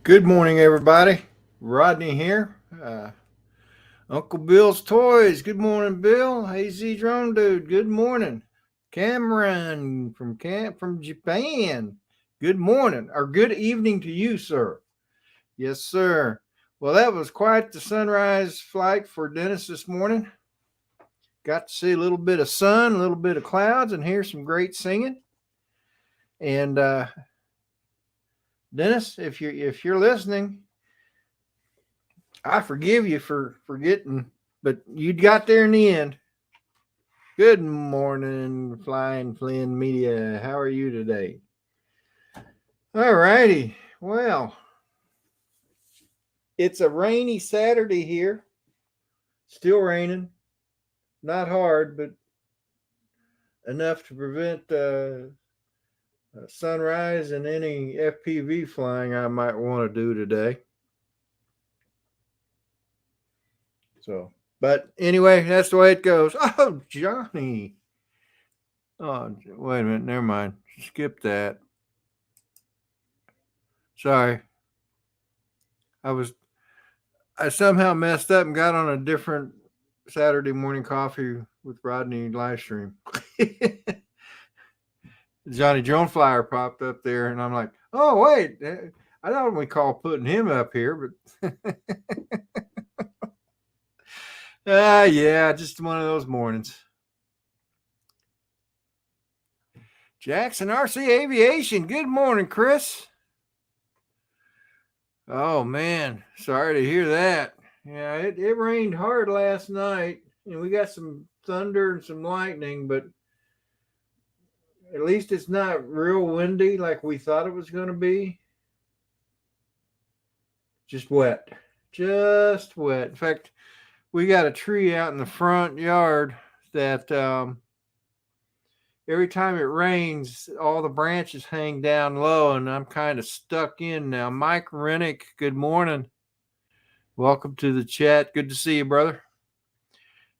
Good morning, everybody. Rodney here. Uncle Bill's Toys. Good morning, Bill. AZ Drone Dude. Good morning. Cameron from Japan. Good morning or good evening to you, sir. Yes, sir. Well, that was quite the sunrise flight for Dennis this morning. Got to see a little bit of sun, a little bit of clouds, and hear some great singing. And Dennis, if you're listening, I forgive you for forgetting, but you got there in the end. Good morning, Flying Flynn Media. How are you today? All righty. Well, it's a rainy Saturday here. Still raining. Not hard, but enough to prevent sunrise and any FPV flying I might want to do today. So, but anyway, that's the way it goes. Oh, Johnny. Oh, wait a minute. Never mind. Skip that. Sorry. I somehow messed up and got on a different Saturday morning coffee with Rodney live stream. Johnny Drone Flyer popped up there, and I'm like, oh wait, I don't recall putting him up here, but yeah, just one of those mornings. Jackson RC Aviation. Good morning, Chris. Oh man, sorry to hear that. Yeah, it rained hard last night, and we got some thunder and some lightning, but at least it's not real windy like we thought it was going to be. Just wet. Just wet. In fact, we got a tree out in the front yard that every time it rains, all the branches hang down low, and I'm kind of stuck in now. Mike Rennick, good morning. Welcome to the chat. Good to see you, brother.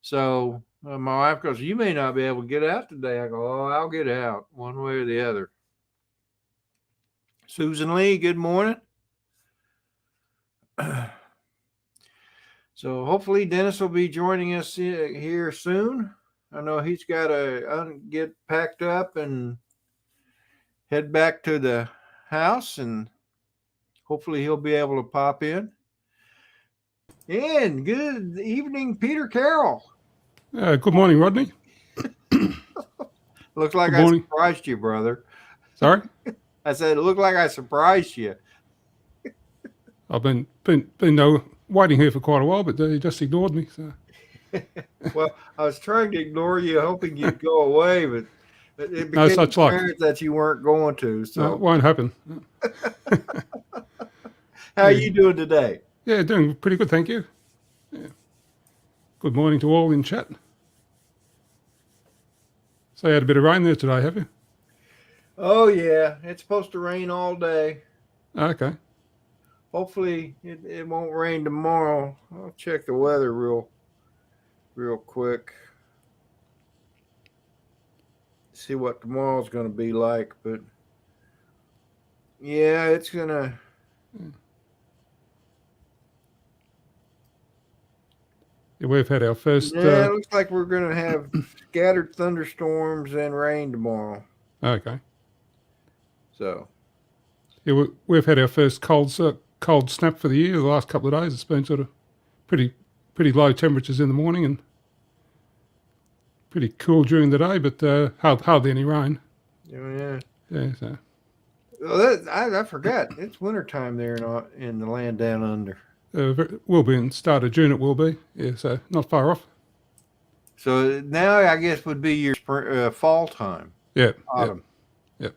So my wife goes, you may not be able to get out today. I go, oh, I'll get out one way or the other. Susan Lee, good morning. So hopefully Dennis will be joining us here soon. I know he's got to get packed up and head back to the house, and hopefully he'll be able to pop in. And good evening, Peter Carroll. Good morning, Rodney. Looks like I surprised you, brother. Sorry? I said it looked like I surprised you. I've been waiting here for quite a while, but you just ignored me. So. Well, I was trying to ignore you, hoping you'd go away, but it became no such apparent that you weren't going to. So no, it won't happen. How are you doing today? Yeah, doing pretty good, thank you. Yeah. Good morning to all in chat. So you had a bit of rain there today, have you? Oh yeah, it's supposed to rain all day. Okay. Hopefully it won't rain tomorrow. I'll check the weather real quick. See what tomorrow's going to be like, but yeah, it's going to. Yeah, we've had our first. Yeah, it looks like we're going to have scattered thunderstorms and rain tomorrow. Okay. So. Yeah, we've had our first cold snap for the year. The last couple of days, it's been sort of pretty low temperatures in the morning and pretty cool during the day, but hardly any rain. Oh, yeah. Yeah. So. Well, I forgot. It's wintertime there in the land down under. Will be in start of June. It will be. Yeah, so not far off. So now I guess would be your fall time. Yeah. Autumn. Yep.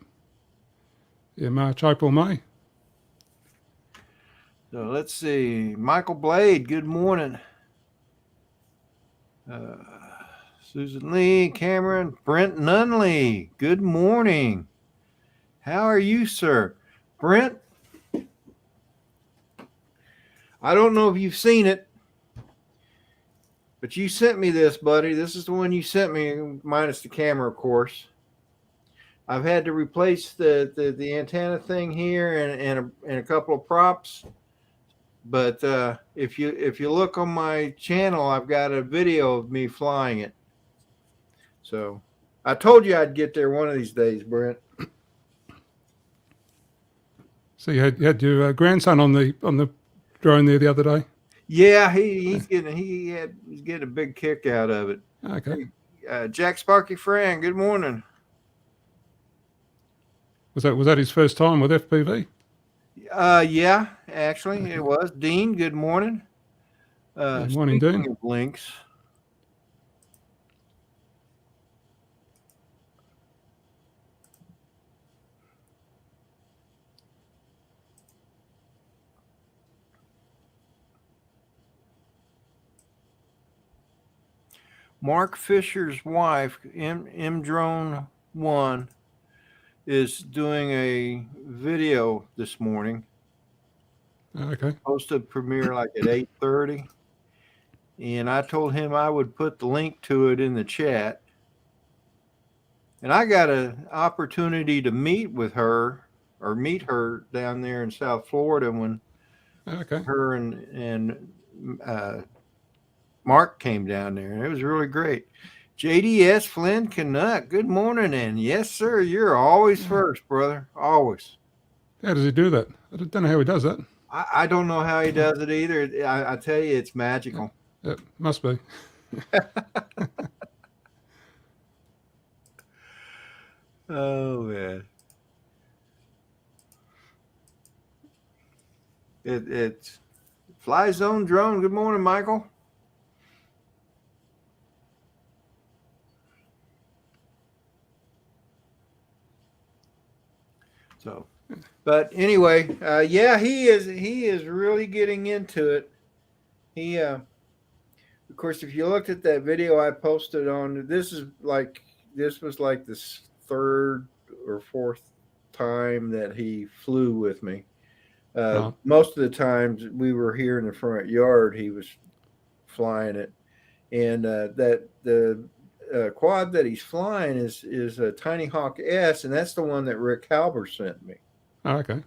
Yeah, March, April, May. So let's see. Michael Blade, good morning. Susan Lee, Cameron, Brent Nunley, good morning. How are you, sir? Brent, I don't know if you've seen it, but you sent me this, buddy. This is the one you sent me, minus the camera, of course. I've had to replace the antenna thing here and a couple of props. But if you look on my channel, I've got a video of me flying it. So I told you I'd get there one of these days, Brent. So you had your grandson on the drone there the other day. Yeah, he's getting a big kick out of it. Okay. Jack Sparky Fran, good morning. Was that his first time with FPV? Yeah, actually it was. Dean, good morning. Good morning, Speaking Dean. of links, Mark Fisher's wife, M Drone One, is doing a video this morning. Okay. Supposed to premiere like at 8:30, and I told him I would put the link to it in the chat. And I got an opportunity to meet her down there in South Florida when Okay. her and Mark came down there. And it was really great. JDS Flynn Canuck, good morning. And yes, sir, you're always first, brother. Always. How does he do that? I don't know how he does that. I don't know how he does it either. I tell you, it's magical. It must be. Oh, man. It's Fly Zone Drone. Good morning, Michael. So, but anyway, yeah, he is really getting into it. He, of course, if you looked at that video I posted on, this was like the third or fourth time that he flew with me. Most of the times we were here in the front yard, he was flying it, and that the quad that he's flying is a Tiny Hawk S, and that's the one that Rick Halber sent me. Okay.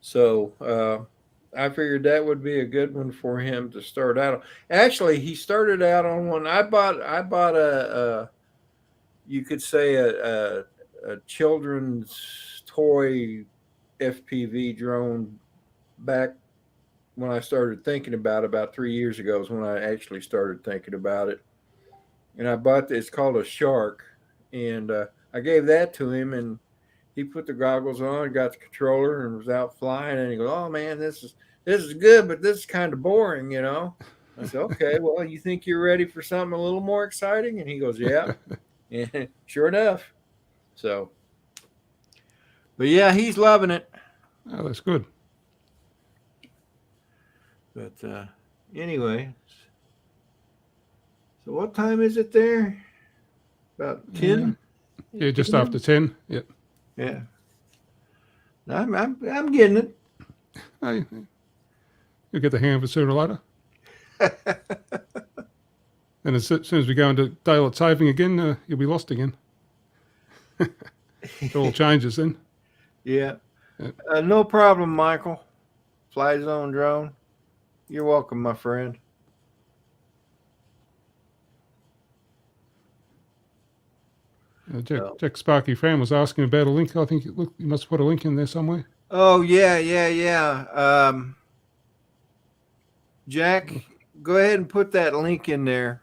So I figured that would be a good one for him to start out on. Actually, he started out on one. I bought a you could say a children's toy FPV drone back when I started thinking about 3 years ago is when I actually started thinking about it. And I bought this, it's called a Shark, and I gave that to him, and he put the goggles on, got the controller, and was out flying. And he goes, "Oh man, this is good, but this is kind of boring, you know." I said, "Okay, well, you think you're ready for something a little more exciting?" And he goes, "Yeah." And sure enough. So, but yeah, he's loving it. Oh, that's good. But anyway, so what time is it there? About 10? Yeah, just after 10. Yep. Yeah. I'm getting it. Hey, you'll get the hang of it sooner or later. And as soon as we go into daylight saving again, you'll be lost again. It all changes then. Yeah. No problem, Michael. Fly Zone Drone. You're welcome, my friend. Jack Sparky Fran was asking about a link. I think you must put a link in there somewhere. Oh, yeah. Jack, go ahead and put that link in there.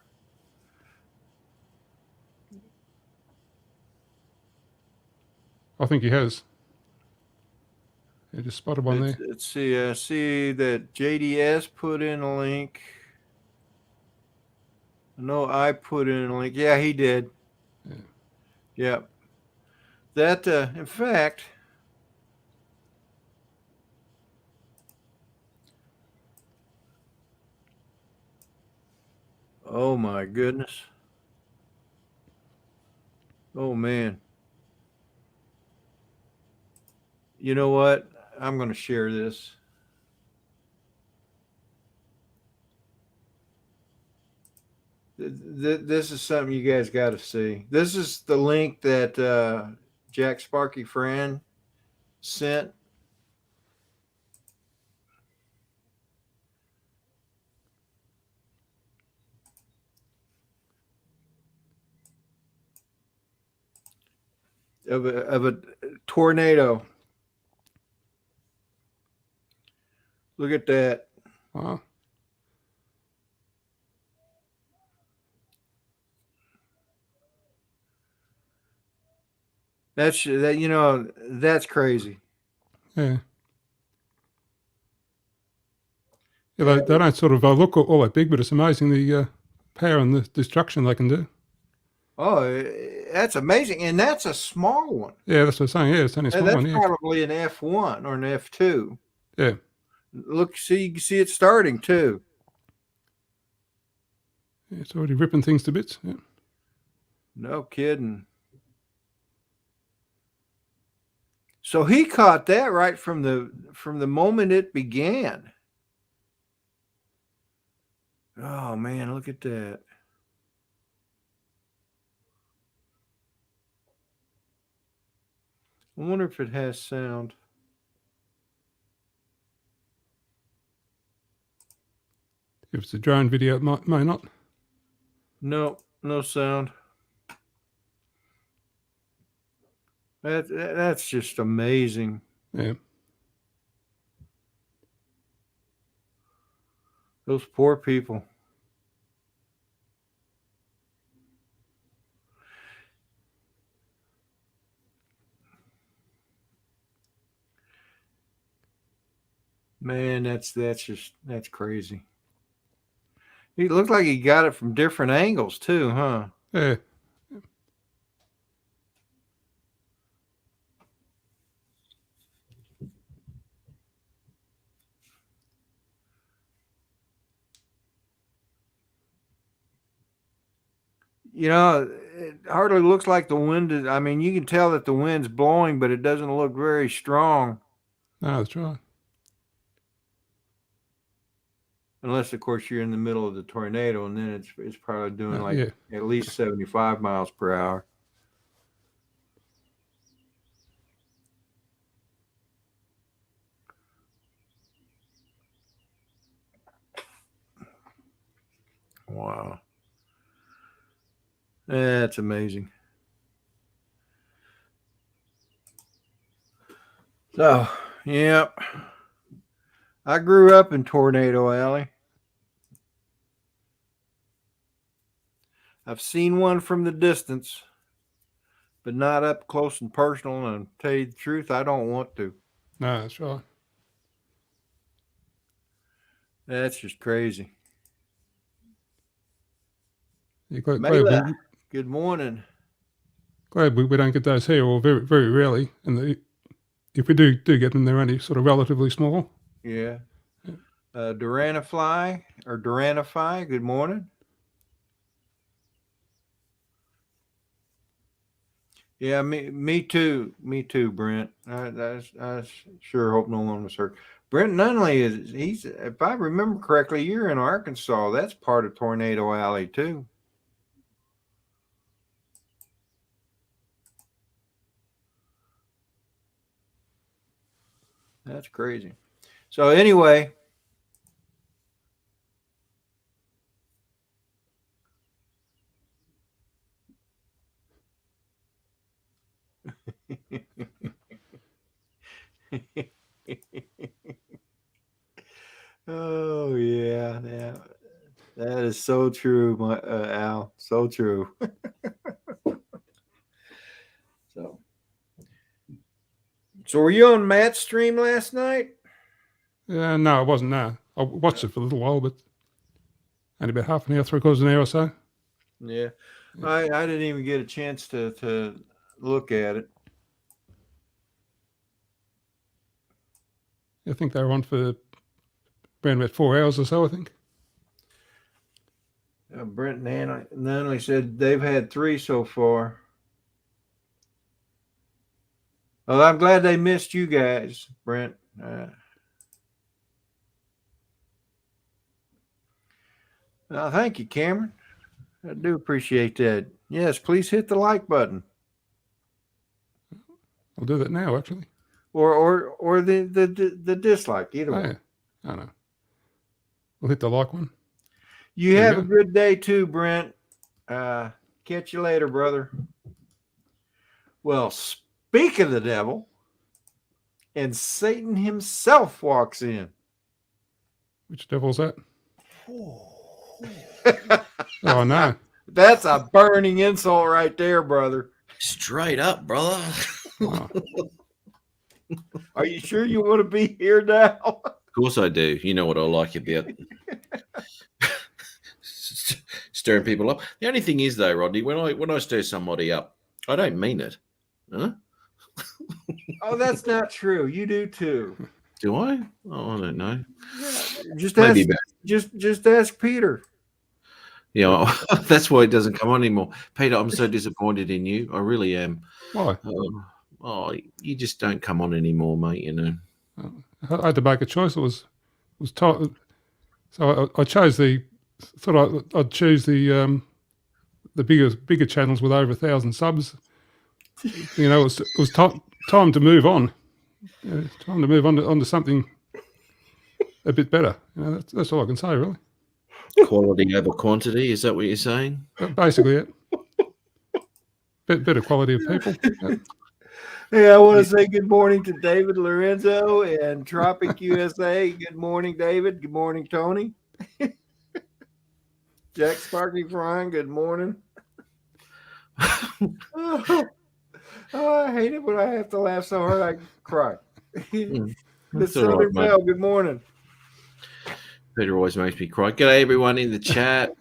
I think he has. Yeah, just spotted one there. Let's see. I see that JDS put in a link. No, I put in a link. Yeah, he did. Yeah. Yep. That, in fact, oh my goodness. Oh man. You know what? I'm going to share this. This is something you guys got to see. This is the link that Jack Sparky Fran sent. Of a tornado. Look at that. Wow. That's that's crazy. Yeah. Yeah, they don't sort of look all that big, but it's amazing the power and the destruction they can do. Oh, that's amazing, and that's a small one. Yeah, that's what I'm saying. Yeah, it's only a small That's one. Yeah. probably an F1 or an F2. Yeah. Look, you can see it starting too. Yeah, it's already ripping things to bits. Yeah. No kidding. So he caught that right from the moment it began. Oh man, look at that. I wonder if it has sound. If it's a drone video, it may not. No sound. That's just amazing. Yeah. Those poor people. Man, that's crazy. He looked like he got it from different angles too, huh? Yeah. It hardly looks like the wind is, I mean, you can tell that the wind's blowing, but it doesn't look very strong. No, that's right. Unless, of course, you're in the middle of the tornado, and then it's probably doing Yeah. at least 75 miles per hour. Wow. That's amazing. So, yep. I grew up in Tornado Alley. I've seen one from the distance, but not up close and personal. And to tell you the truth, I don't want to. No, that's right. That's just crazy. Yeah, Mela, good morning. Glad we don't get those here, or very, very rarely. And if we do get them, they're only sort of relatively small. Yeah. Duranify, good morning. Yeah, me too, Brent. I sure hope no one was hurt. Brent Nunley he's, if I remember correctly, you're in Arkansas. That's part of Tornado Alley too. That's crazy. So anyway, oh yeah, that is so true, Al. So true. So were you on Matt's stream last night? Yeah, no, I wasn't. No, I watched it for a little while, but only about half an hour, 3/4 of an hour or so. Yeah, I didn't even get a chance to look at it. I think they were on for around about 4 hours or so, I think. Brent Nunley said they've had 3 so far. Well, I'm glad they missed you guys, Brent. Thank you, Cameron. I do appreciate that. Yes, please hit the like button, I'll do that now, actually. or the dislike. Either Oh, one. yeah. I know. We'll hit the like one. You There we have a go. good day too, Brent. Catch you later, brother. Well, speak of the devil, and Satan himself walks in. Which devil's that? Oh, no. That's a burning insult right there, brother. Straight up, brother. Oh, Are you sure you want to be here now? Of course I do. You know what I like about stirring people up. The only thing is, though, Rodney, when I stir somebody up, I don't mean it. Huh? Oh, that's not true. You do too. Do I? Oh, I don't know. Just Maybe ask, just ask Peter. Yeah, well, that's why it doesn't come on anymore. Peter, I'm so disappointed in you. I really am. why? You just don't come on anymore, mate. You know. I had to make a choice. It was so I chose thought I'd choose the bigger channels with over 1,000 subs. You know, it was time to move on. Time to move on to something a bit better. You know, that's all I can say, really. Quality over quantity. Is that what you're saying? Basically, it. Better quality of people. Hey, I want to say good morning to David Lorenzo and Tropic USA. Good morning, David. Good morning, Tony. Jack Sparky Frying, good morning. Oh, I hate it when I have to laugh so hard I cry. The That's all Southern right, mate. Bell, good morning. Peter always makes me cry. G'day, everyone in the chat.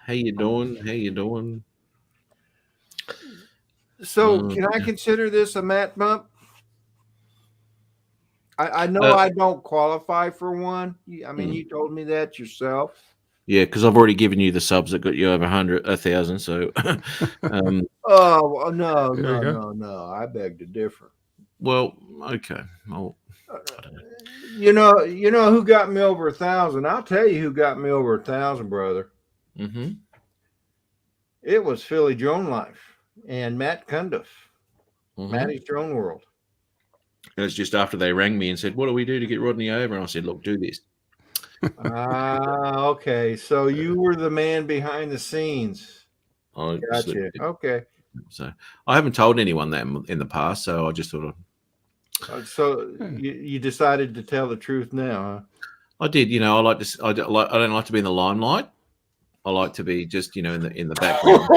How you doing? How you doing? So, can I consider this a mat bump? I know I don't qualify for one. I mean, you told me that yourself. Yeah, because I've already given you the subs that got you over 1,000. So, Oh no, There you go. no! I beg to differ. well, okay. You know who got me over 1,000? I'll tell you who got me over 1,000, brother. Mm-hmm. It was Philly Drone Life and Matt Cundiff, Mm-hmm. Matty's Drone World. It was just after they rang me and said, "What do we do to get Rodney over?" And I said, "Look, do this." Okay. So you were the man behind the scenes. I Gotcha. Okay. So I haven't told anyone that in the past, so I just sort of. So you decided to tell the truth now, I did. You know, I like to. I don't like to be in the limelight. I like to be just, you know, in the background.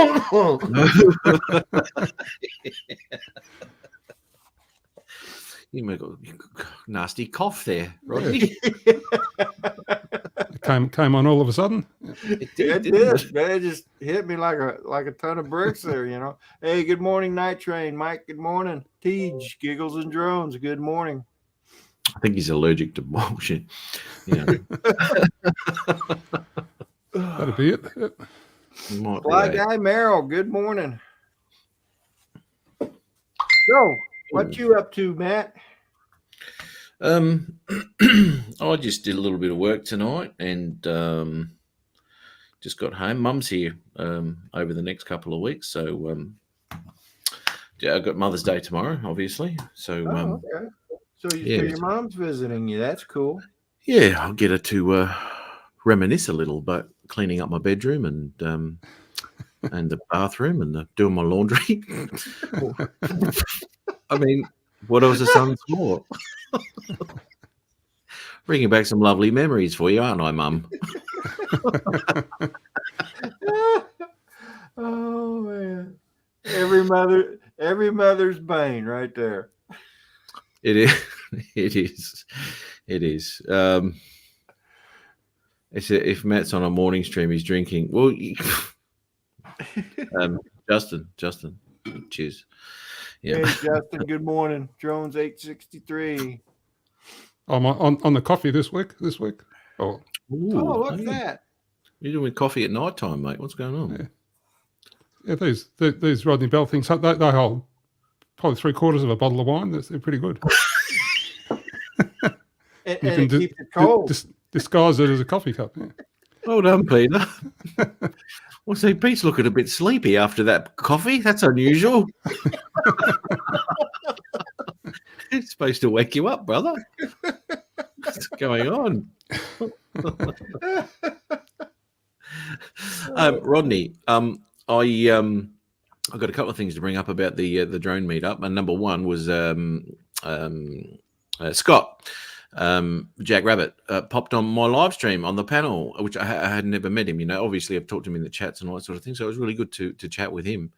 You make a nasty cough there, Rodney. Came on all of a sudden. It It did. did. Man, it just hit me like a ton of bricks there, you know. Hey, good morning, Night Train. Mike, good morning. Tej, Giggles and Drones, good morning. I think he's allergic to bullshit. Yeah. That'd be it. Yep. Fly Guy Merrill, good morning. So, what you up to, Matt? I just did a little bit of work tonight and just got home. Mum's here over the next couple of weeks, so yeah, I've got Mother's Day tomorrow, obviously. So Okay. So your mom's visiting you. That's cool. Yeah, I'll get her to reminisce a little, but cleaning up my bedroom and the bathroom and doing my laundry. I mean, what else are sons for? Bringing back some lovely memories for you, aren't I, Mum? Oh man, every mother's bane right there. It is. It is. It is. If Matt's on a morning stream, he's drinking. Well, Justin, cheers. Yeah. Hey, Justin, good morning. Drones 863. I'm on the coffee this week. Oh, what's that? You're doing coffee at night time, mate. What's going on? Yeah, these Rodney Bell things, they hold probably 3/4 of a bottle of wine. They're pretty good. And it keeps it cold. Disguise it as a coffee cup. Yeah. Well done, Peter. Well, see, Pete's looking a bit sleepy after that coffee. That's unusual. It's supposed to wake you up, brother. What's going on? Rodney, I've got a couple of things to bring up about the drone meetup, and number one was Scott, Jack Rabbit, popped on my live stream on the panel, which I had never met him. Obviously I've talked to him in the chats and all that sort of thing, so it was really good to chat with him,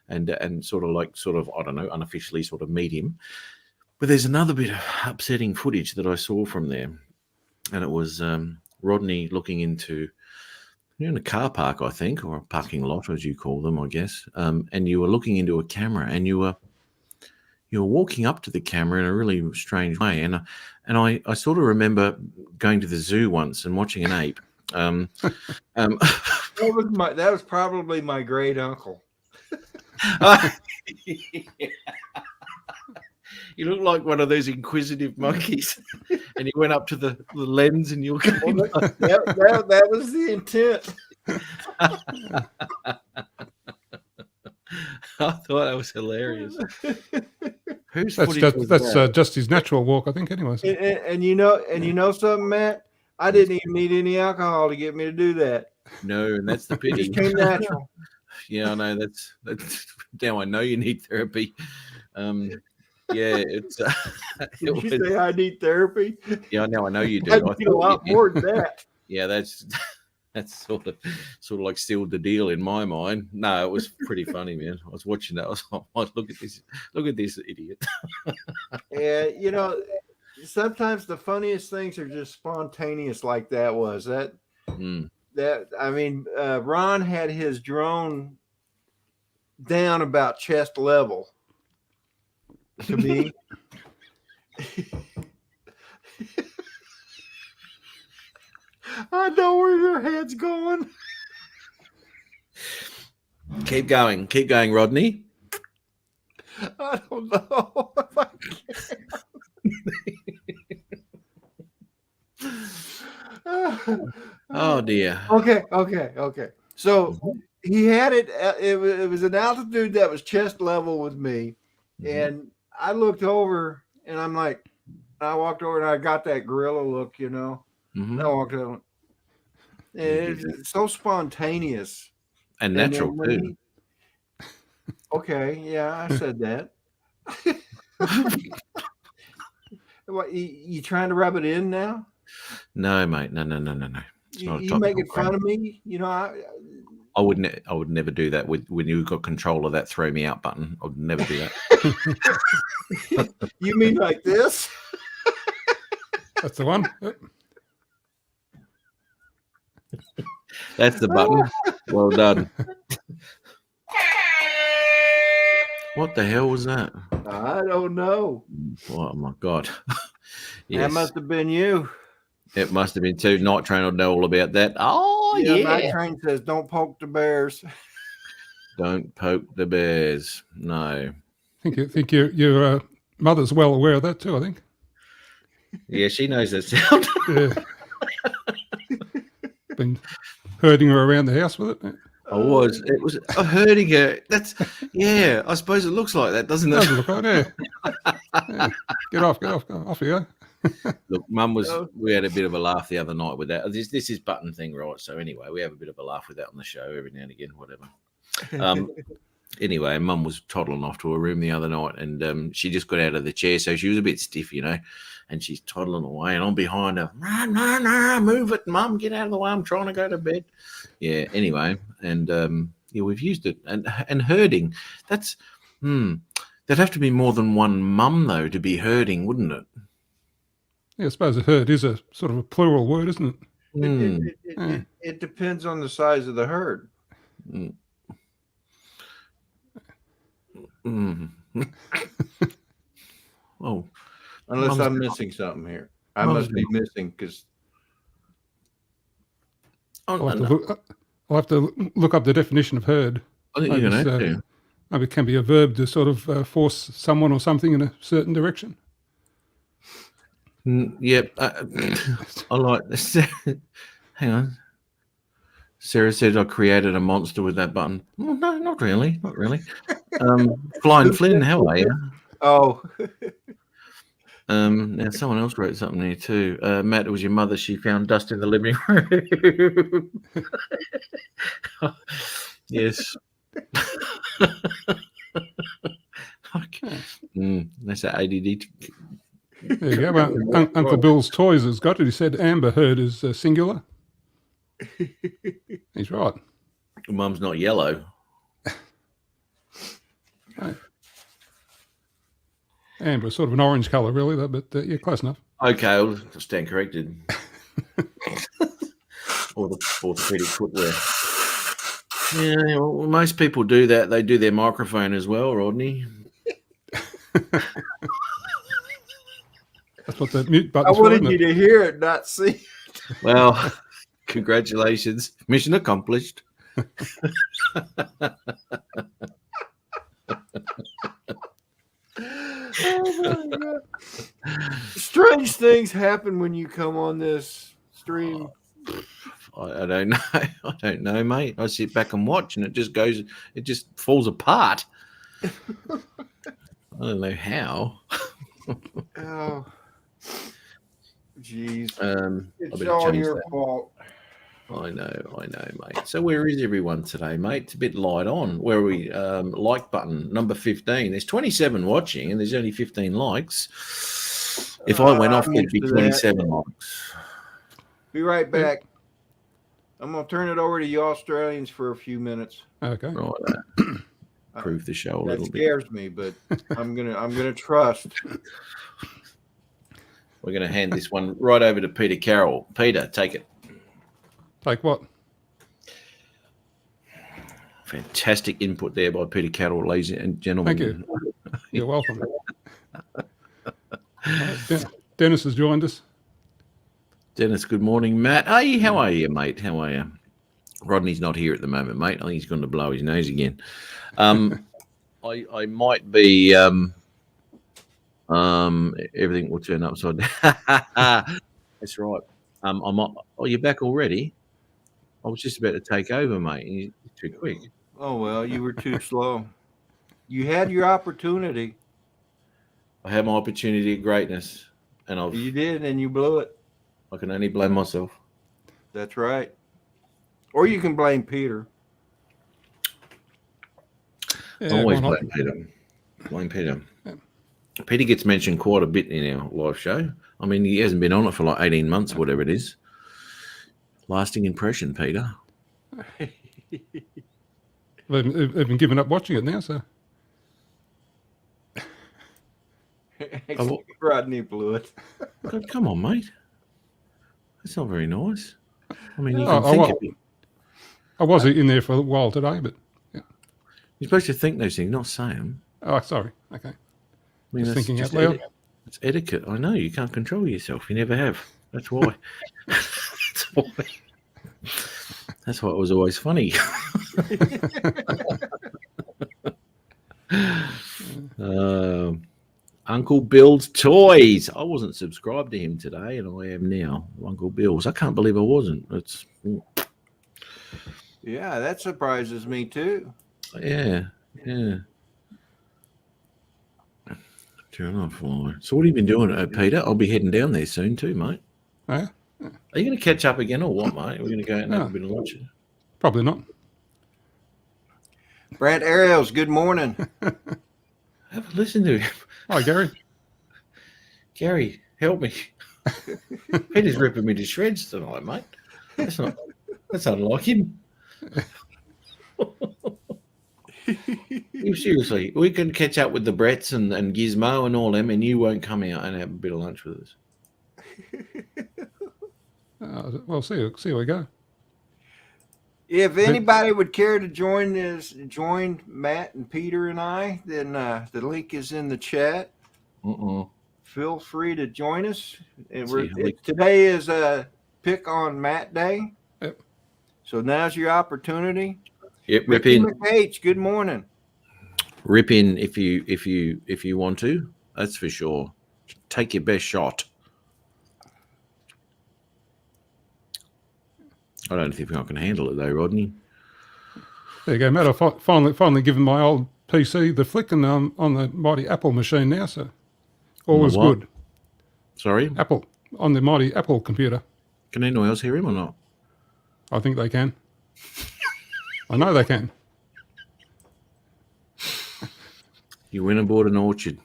and sort of I don't know, unofficially sort of meet him. But there's another bit of upsetting footage that I saw from there, and it was Rodney looking into. You're in a car park, I think, or a parking lot, as you call them, I guess. And you were looking into a camera, and you were walking up to the camera in a really strange way. And I sort of remember going to the zoo once and watching an ape. That was probably my great uncle. You look like one of those inquisitive monkeys, and he went up to the lens, and you were going. That was the intent. I thought that was hilarious. That's just his natural walk, I think. Anyways, and you know something, Matt. I didn't even need any alcohol to get me to do that. No, and that's the pity. It just came natural. Yeah, I know. That's now I know you need therapy. Yeah, it's. Did you say I need therapy? Yeah, now I know you do. I need a lot more than that. Yeah, that's sort of like sealed the deal in my mind. No, it was pretty funny, man. I was watching that. I was like, look at this idiot. Yeah, sometimes the funniest things are just spontaneous, like that was that. I mean, Ron had his drone down about chest level. To me, I know where your head's going. Keep going, Rodney. I don't know if I can. Oh dear. Okay. So he had it. It was an altitude that was chest level with me, and I looked over, and I'm like, I walked over, and I got that gorilla look, And I walked over, and it's so spontaneous and natural too. Okay, yeah, I said that. What, you trying to rub it in now? No, mate. No. You making fun of me? I would never do that when you got control of that throw me out button. I would never do that. You mean like this? That's the one. That's the button. Well done. What the hell was that? I don't know. Oh my God. Yes. That must have been you. It must have been too. Night Train will know all about that. Oh, yeah. Night Train says, don't poke the bears. Don't poke the bears. No. I think your mother's well aware of that too, I think. Yeah, she knows that sound. Yeah. Been herding her around the house with it. It was herding her. Yeah, I suppose it looks like that, doesn't it? Doesn't look like it, yeah. Get off you go. Look, Mum we had a bit of a laugh the other night with that. This is button thing, right? So anyway, we have a bit of a laugh with that on the show every now and again, whatever. Anyway, Mum was toddling off to her room the other night, and she just got out of the chair, so she was a bit stiff, and she's toddling away, and I'm behind her. No, move it, Mum, get out of the way. I'm trying to go to bed. Yeah. Anyway, and we've used it, and herding. That's there'd have to be more than one mum though to be herding, wouldn't it? Yeah, I suppose a herd is a sort of a plural word, isn't it? It depends on the size of the herd. Oh, unless I'm missing something here. I must be missing because I'll have to look up the definition of herd. I think you're going to have to. Maybe it can be a verb to sort of force someone or something in a certain direction. Yep. I like this. Hang on. Sarah said I created a monster with that button. Well, no, not really. Not really. Flying Flynn, how are you? Oh, Now someone else wrote something here too. Matt, it was your mother. She found dust in the living room. Yes. That's that ADD. There you go. Well, Uncle Bill's Toys has got it. He said Amber Heard is singular. He's right. Mum's not yellow. Right. Amber, sort of an orange colour, really, but yeah, close enough. Okay, I'll stand corrected. Or the orthopedic footwear. Yeah, well, most people do that. They do their microphone as well, Rodney. That's what the mute I button's for, wanted isn't you it? to hear it, not see. Well, congratulations. Mission accomplished. Oh my God. Strange things happen when you come on this stream. I don't know. I don't know, mate. I sit back and watch, and it just falls apart. I don't know how. Oh, jeez. It's I all change your that. fault. I know, mate. So where is everyone today, mate? It's a bit light on. Where are we? Like button number 15. There's 27 watching, and there's only 15 likes. If I went off, I'm there'd be used to 27 likes. Be right back. I'm gonna turn it over to you Australians for a few minutes. Okay. Right. Improve the show a That little bit. scares me, but I'm gonna trust. We're going to hand this one right over to Peter Carroll. Peter, take it. Take what? Fantastic input there by Peter Carroll, ladies and gentlemen. Thank you. You're welcome. Right, Dennis has joined us. Dennis, good morning. Matt, hey, how are you, mate? How are you? Rodney's not here at the moment, mate. I think he's going to blow his nose again. I might be everything will turn upside down. That's right. Oh, you're back already? I was just about to take over, mate. You're too quick. Oh well, you were too slow. You had your opportunity. I had my opportunity of greatness, and You did, and you blew it. I can only blame myself. That's right. Or you can blame Peter. Yeah, Always why not? blame Peter. Blame Peter. Yeah. Peter gets mentioned quite a bit in our live show. I mean, he hasn't been on it for like 18 months, whatever it is. Lasting impression, Peter. They've been giving up watching it now, so. Rodney blew it. God, come on, mate. That's not very nice. I mean, you Oh, can think of it. I was in there for a while today, but yeah. You're supposed to think those things, not say them. Oh, sorry. Okay. I mean, Just that's thinking just out loud. It's etiquette. I know you can't control yourself. You never have. That's why. That's why. That's why it was always funny. Uncle Bill's Toys. I wasn't subscribed to him today, and I am now. Uncle Bill's. I can't believe I wasn't. Yeah, that surprises me too. Yeah. Turn off. So what have you been doing, Peter? I'll be heading down there soon too, mate. Yeah? Are you going to catch up again or what, mate? We're going to go out and have a bit of lunch. Probably not. Brad Ariels, good morning. Have a listen to him. Hi, Gary. Gary, help me. Peter's ripping me to shreds tonight, mate. That's unlike him. Seriously, we can catch up with the Bretts and Gizmo and all them, and you won't come out and have a bit of lunch with us. Well, see how we go. If anybody would care to join Matt and Peter and I, then the link is in the chat. Feel free to join us. And today is a pick on Matt Day. Yep. So now's your opportunity. Yep, rip in. H, good morning. Rip in if you want to. That's for sure. Take your best shot. I don't think I can handle it though, Rodney. There you go, Matt. I finally given my old PC the flick, and on the mighty Apple machine now, so all is what? good. Sorry? Apple, on the mighty Apple computer. Can anyone else hear him or not? I think they can. I know they can. You went aboard an orchard.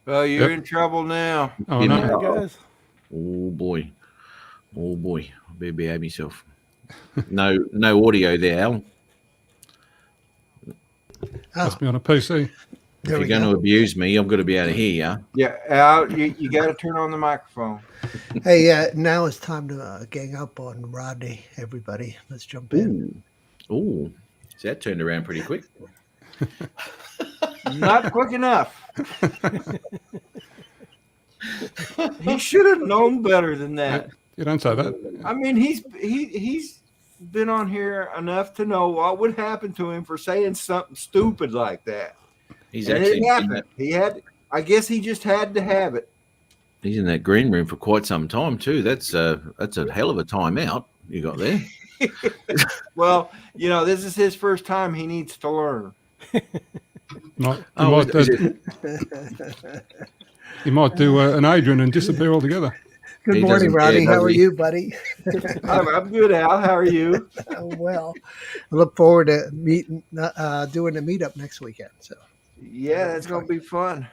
Well, you're Yep. in trouble now. Oh, Didn't no. I? Hey guys. Oh boy. I better behave myself. No audio there, Al. Must be on a PC. If There you're we going to go. abuse me, I'm going to be able to hear you. Yeah, Al, you got to turn on the microphone. Hey, now it's time to gang up on Rodney, everybody. Let's jump in. Ooh. So that turned around pretty quick. Not quick enough. He should have known better than that. You don't say that. I mean, he's been on here enough to know what would happen to him for saying something stupid like that. He's And actually it happened. He had. I guess he just had to have it. he's in that green room for quite some time too. That's a hell of a time out you got there. Well, this is his first time. He needs to learn. You might do an Adrian and disappear altogether. Good He morning, doesn't Rodney. care, How does are he? you, buddy? I'm good, Al. How are you? Oh, well, I look forward to doing the meetup next weekend. So, Yeah, that's gonna be fun.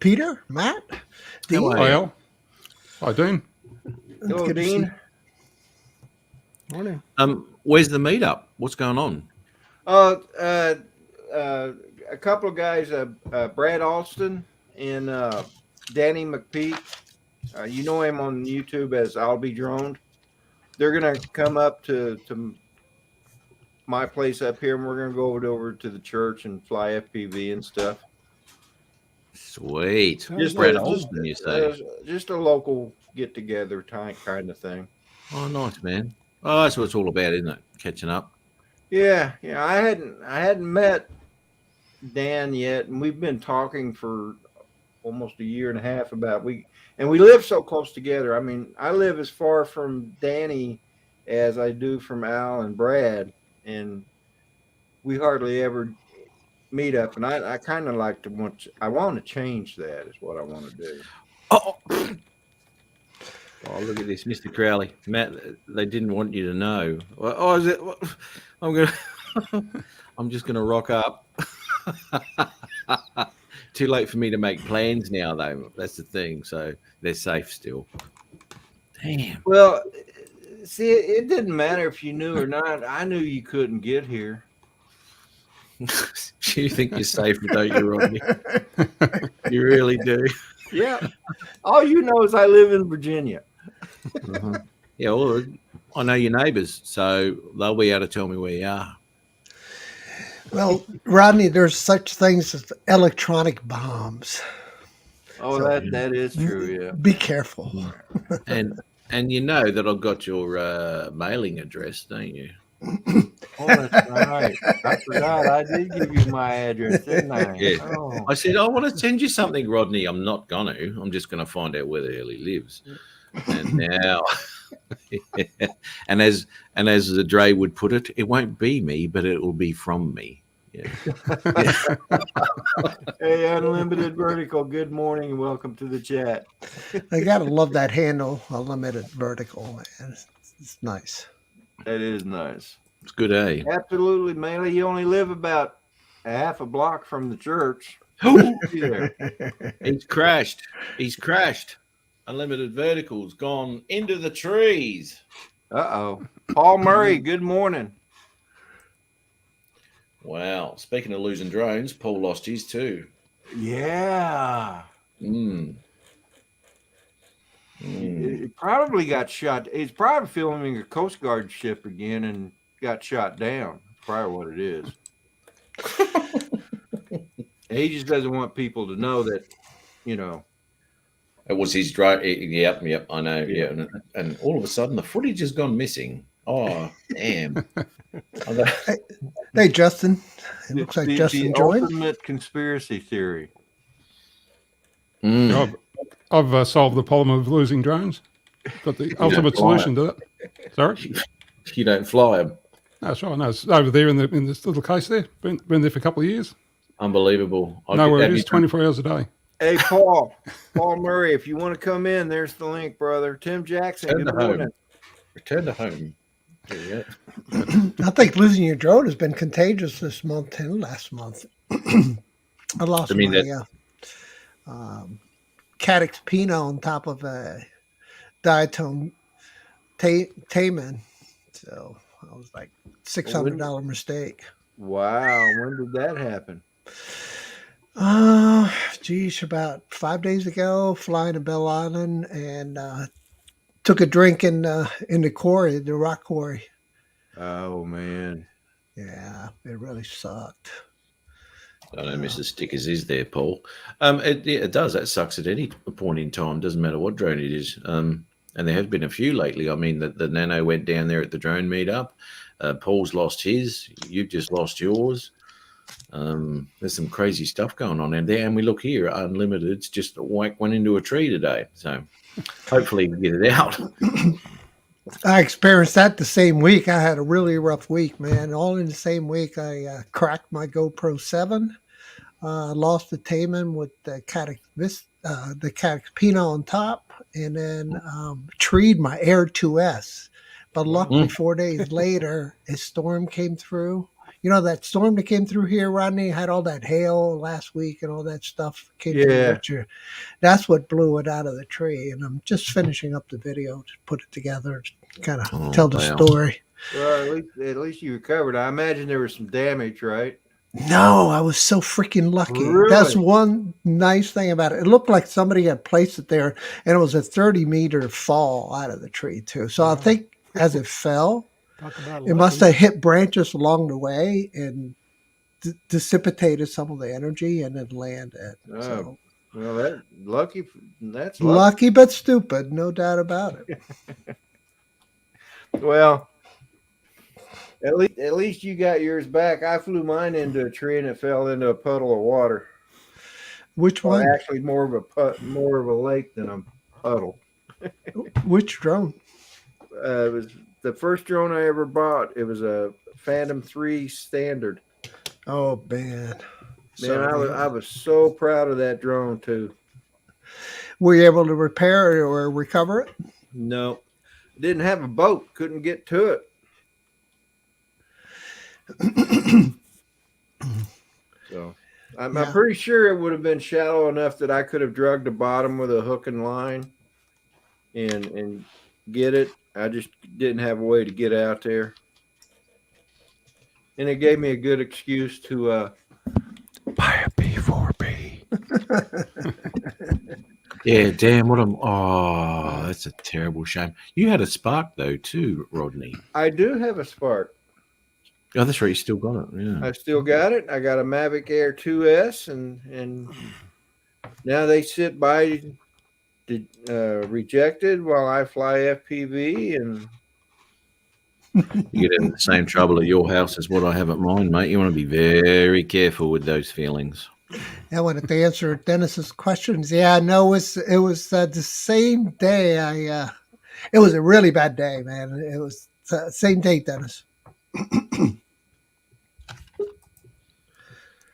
Peter, Matt, Dean, Hello. Hi, Al. Hi, Dean. it's Hello, good to see Dean. you. Morning. Where's the meetup? What's going on? A couple of guys, Brad Alston and Danny McPeak. You know him on YouTube as I'll Be Droned. They're gonna come up to my place up here, and we're gonna go over to the church and fly FPV and stuff. Sweet. Just Brad a- Olsen, you say? Just a local get together kind of thing. Oh, nice, man. Oh, that's what it's all about, isn't it? Catching up. Yeah. I hadn't met Dan yet, and we've been talking for almost a year and a half about we live so close together. I mean, I live as far from Danny as I do from Al and Brad, and we hardly ever meet up. And I kind of like to I want to change that. Is what I want to do. Oh, look at this, Mr. Crowley. Matt, they didn't want you to know. Oh, is it? I'm just gonna rock up. Too late for me to make plans now, though. That's the thing. So they're safe still. Damn. Well, see, it didn't matter if you knew or not. I knew you couldn't get here. You think you're safe, don't you, Rodney? You really do. Yeah. All you know is I live in Virginia. Uh-huh. Yeah, well, I know your neighbours, so they'll be able to tell me where you are. Well, Rodney, there's such things as electronic bombs. Oh, that is true. Yeah. Be careful. And you know that I've got your mailing address, don't you? Oh, that's right. I forgot. I did give you my address, didn't I? Yeah. Oh. I said, I want to send you something, Rodney. I'm not going to. I'm just going to find out where the hell he lives. And now, and as the Dre would put it, it won't be me, but it will be from me. Yeah. Hey, Unlimited Vertical, good morning and welcome to the chat. I gotta love that handle, Unlimited Vertical, man. It's nice. That is nice. It's good, eh? Absolutely, Maley. You only live about a half a block from the church. See there. He's crashed. He's crashed. Unlimited Vertical's gone into the trees. Uh-oh. Paul Murray, good morning. Wow. Speaking of losing drones, Paul lost his too. Yeah. He probably got shot. He's probably filming a Coast Guard ship again and got shot down. That's probably what it is. He just doesn't want people to know that, It was his drone. Yep, I know. Yeah. And all of a sudden, the footage has gone missing. Oh, damn. Hey, Justin. It looks like Justin the joined. ultimate conspiracy theory. I've solved the problem of losing drones. Got the ultimate solution to that. Sorry? You don't fly them. No, that's right. No, it's over there in this little case there. Been there for a couple of years. Unbelievable. Know where it is, 24 hours a day. Hey, Paul Murray, if you want to come in, there's the link, brother. Tim Jackson, Return good to morning. home. Return to home. There you go. I think losing your drone has been contagious this month and last month. I lost my Caddix Pinot on top of a diatone Tammy. So I was like $600 mistake. Wow. When did that happen? About 5 days ago, flying to Bell Island and took a drink in the quarry, the rock quarry. Oh, man. Yeah, it really sucked. I don't miss the stickers, is there, Paul? It does. That sucks at any point in time. Doesn't matter what drone it is. And there have been a few lately. I mean, the Nano went down there at the drone meetup. Paul's lost his. You've just lost yours. There's some crazy stuff going on out there. And we look here, Unlimited's just whacked one into a tree today. So hopefully we get it out. I experienced that the same week. I had a really rough week, man. All in the same week, I cracked my GoPro 7. Lost the Tammy with the Caddix Pinot on top, and then treed my Air 2S. But luckily, 4 days later, a storm came through. You know that storm that came through here, Rodney, had all that hail last week and all that stuff came through. That's what blew it out of the tree. And I'm just finishing up the video to put it together, to kind of tell the story. Well, at least you recovered. I imagine there was some damage, right? No, I was so freaking lucky. Really? That's one nice thing about it. It looked like somebody had placed it there, and it was a 30-meter fall out of the tree, too. So I think as it fell, it must have hit branches along the way and dissipated some of the energy and then landed. So, well, that's lucky. Lucky but stupid, no doubt about it. Well, at least you got yours back. I flew mine into a tree and it fell into a puddle of water. Which one? Actually, more of a lake than a puddle. Which drone? It was the first drone I ever bought. It was a Phantom 3 Standard. Oh, man. I was so proud of that drone, too. Were you able to repair it or recover it? No. Didn't have a boat. Couldn't get to it. So I'm pretty sure it would have been shallow enough that I could have drugged the bottom with a hook and line and get it. I just didn't have a way to get out there. And it gave me a good excuse to buy a P4B. Yeah, damn, that's a terrible shame. You had a Spark, though, too, Rodney. I do have a Spark. Oh, that's right, you still got it, yeah. I still got it. I got a Mavic Air 2S, and now they sit by rejected while I fly FPV, and you get in the same trouble at your house as what I have at mine, mate. You want to be very careful with those feelings. I wanted to answer Dennis's questions. Yeah, no, it was the same day. It was a really bad day, man. It was the same day, Dennis.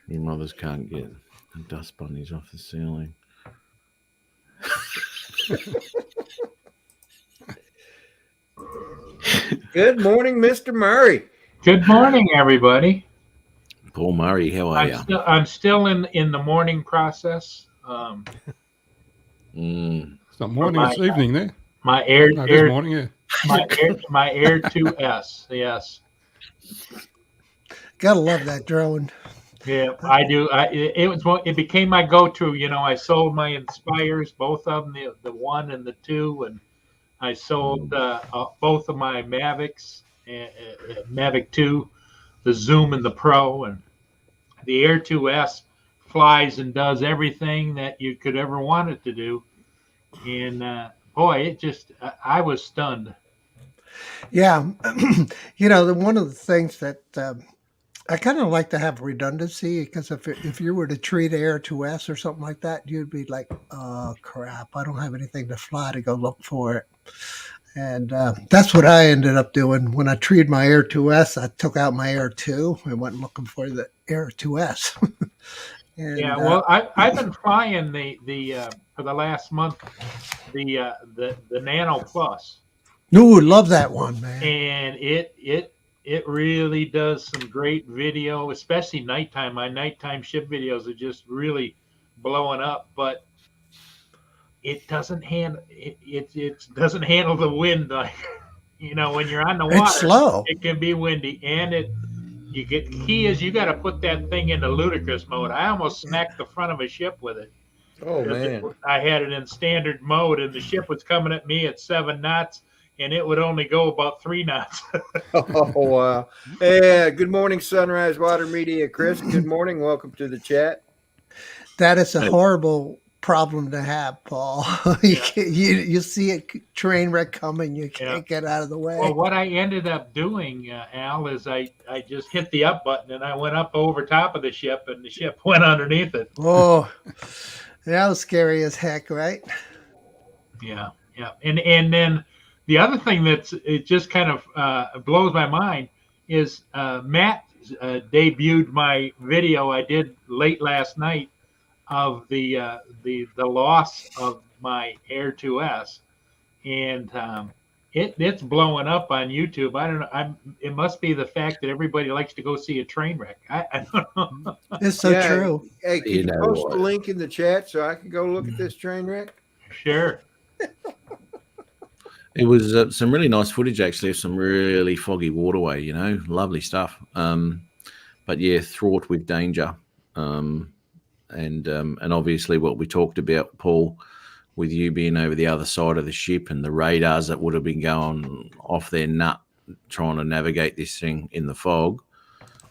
Your mothers can't get the dust bunnies off the ceiling. Good morning, Mr. Murray. Good morning, everybody. Paul Murray, how are you? I'm still in the morning process. It's not morning, it's evening there. My Air morning, yeah. my Air 2S, yes. Gotta love that drone. Yeah, I do. It became my go-to. You know, I sold my Inspires, both of them, the 1 and the 2, and I sold both of my Mavics, Mavic 2, the Zoom and the Pro, and the Air 2S flies and does everything that you could ever want it to do. And boy, I was stunned. Yeah, one of the things that I kind of like to have redundancy, because if you were to treat Air 2S or something like that, you'd be like, oh crap, I don't have anything to fly to go look for it. And that's what I ended up doing. When I treated my Air 2S, I took out my Air 2 and went looking for the Air 2S. And, Yeah, well, I've been flying the for the last month the Nano Plus, ooh, love that one, man. and it really does some great video, especially nighttime. My nighttime ship videos are just really blowing up, but it doesn't handle it doesn't handle the wind like when you're on the water. It's slow. It can be windy, and the key is you got to put that thing into ludicrous mode. I almost smacked the front of a ship with it. Oh man. I had it in standard mode, and the ship was coming at me at 7 knots, and it would only go about 3 knots. Oh wow. Yeah. Good morning, Sunrise Water Media, Chris. Good morning. Welcome to the chat. That is a horrible problem to have, Paul. You see a train wreck coming, you can't get out of the way. Well, what I ended up doing, Al, is I just hit the up button and I went up over top of the ship, and the ship went underneath it. Oh, that was scary as heck, right? Yeah. And then the other thing it just kind of blows my mind is Matt debuted my video I did late last night of the loss of my Air 2S, and it's blowing up on YouTube. I don't know. It must be the fact that everybody likes to go see a train wreck. I don't know. It's so true. Hey, can you post the link in the chat so I can go look at this train wreck? Sure. It was some really nice footage, actually, of some really foggy waterway. Lovely stuff. But yeah, fraught with danger. And obviously what we talked about, Paul, with you being over the other side of the ship and the radars that would have been going off their nut trying to navigate this thing in the fog,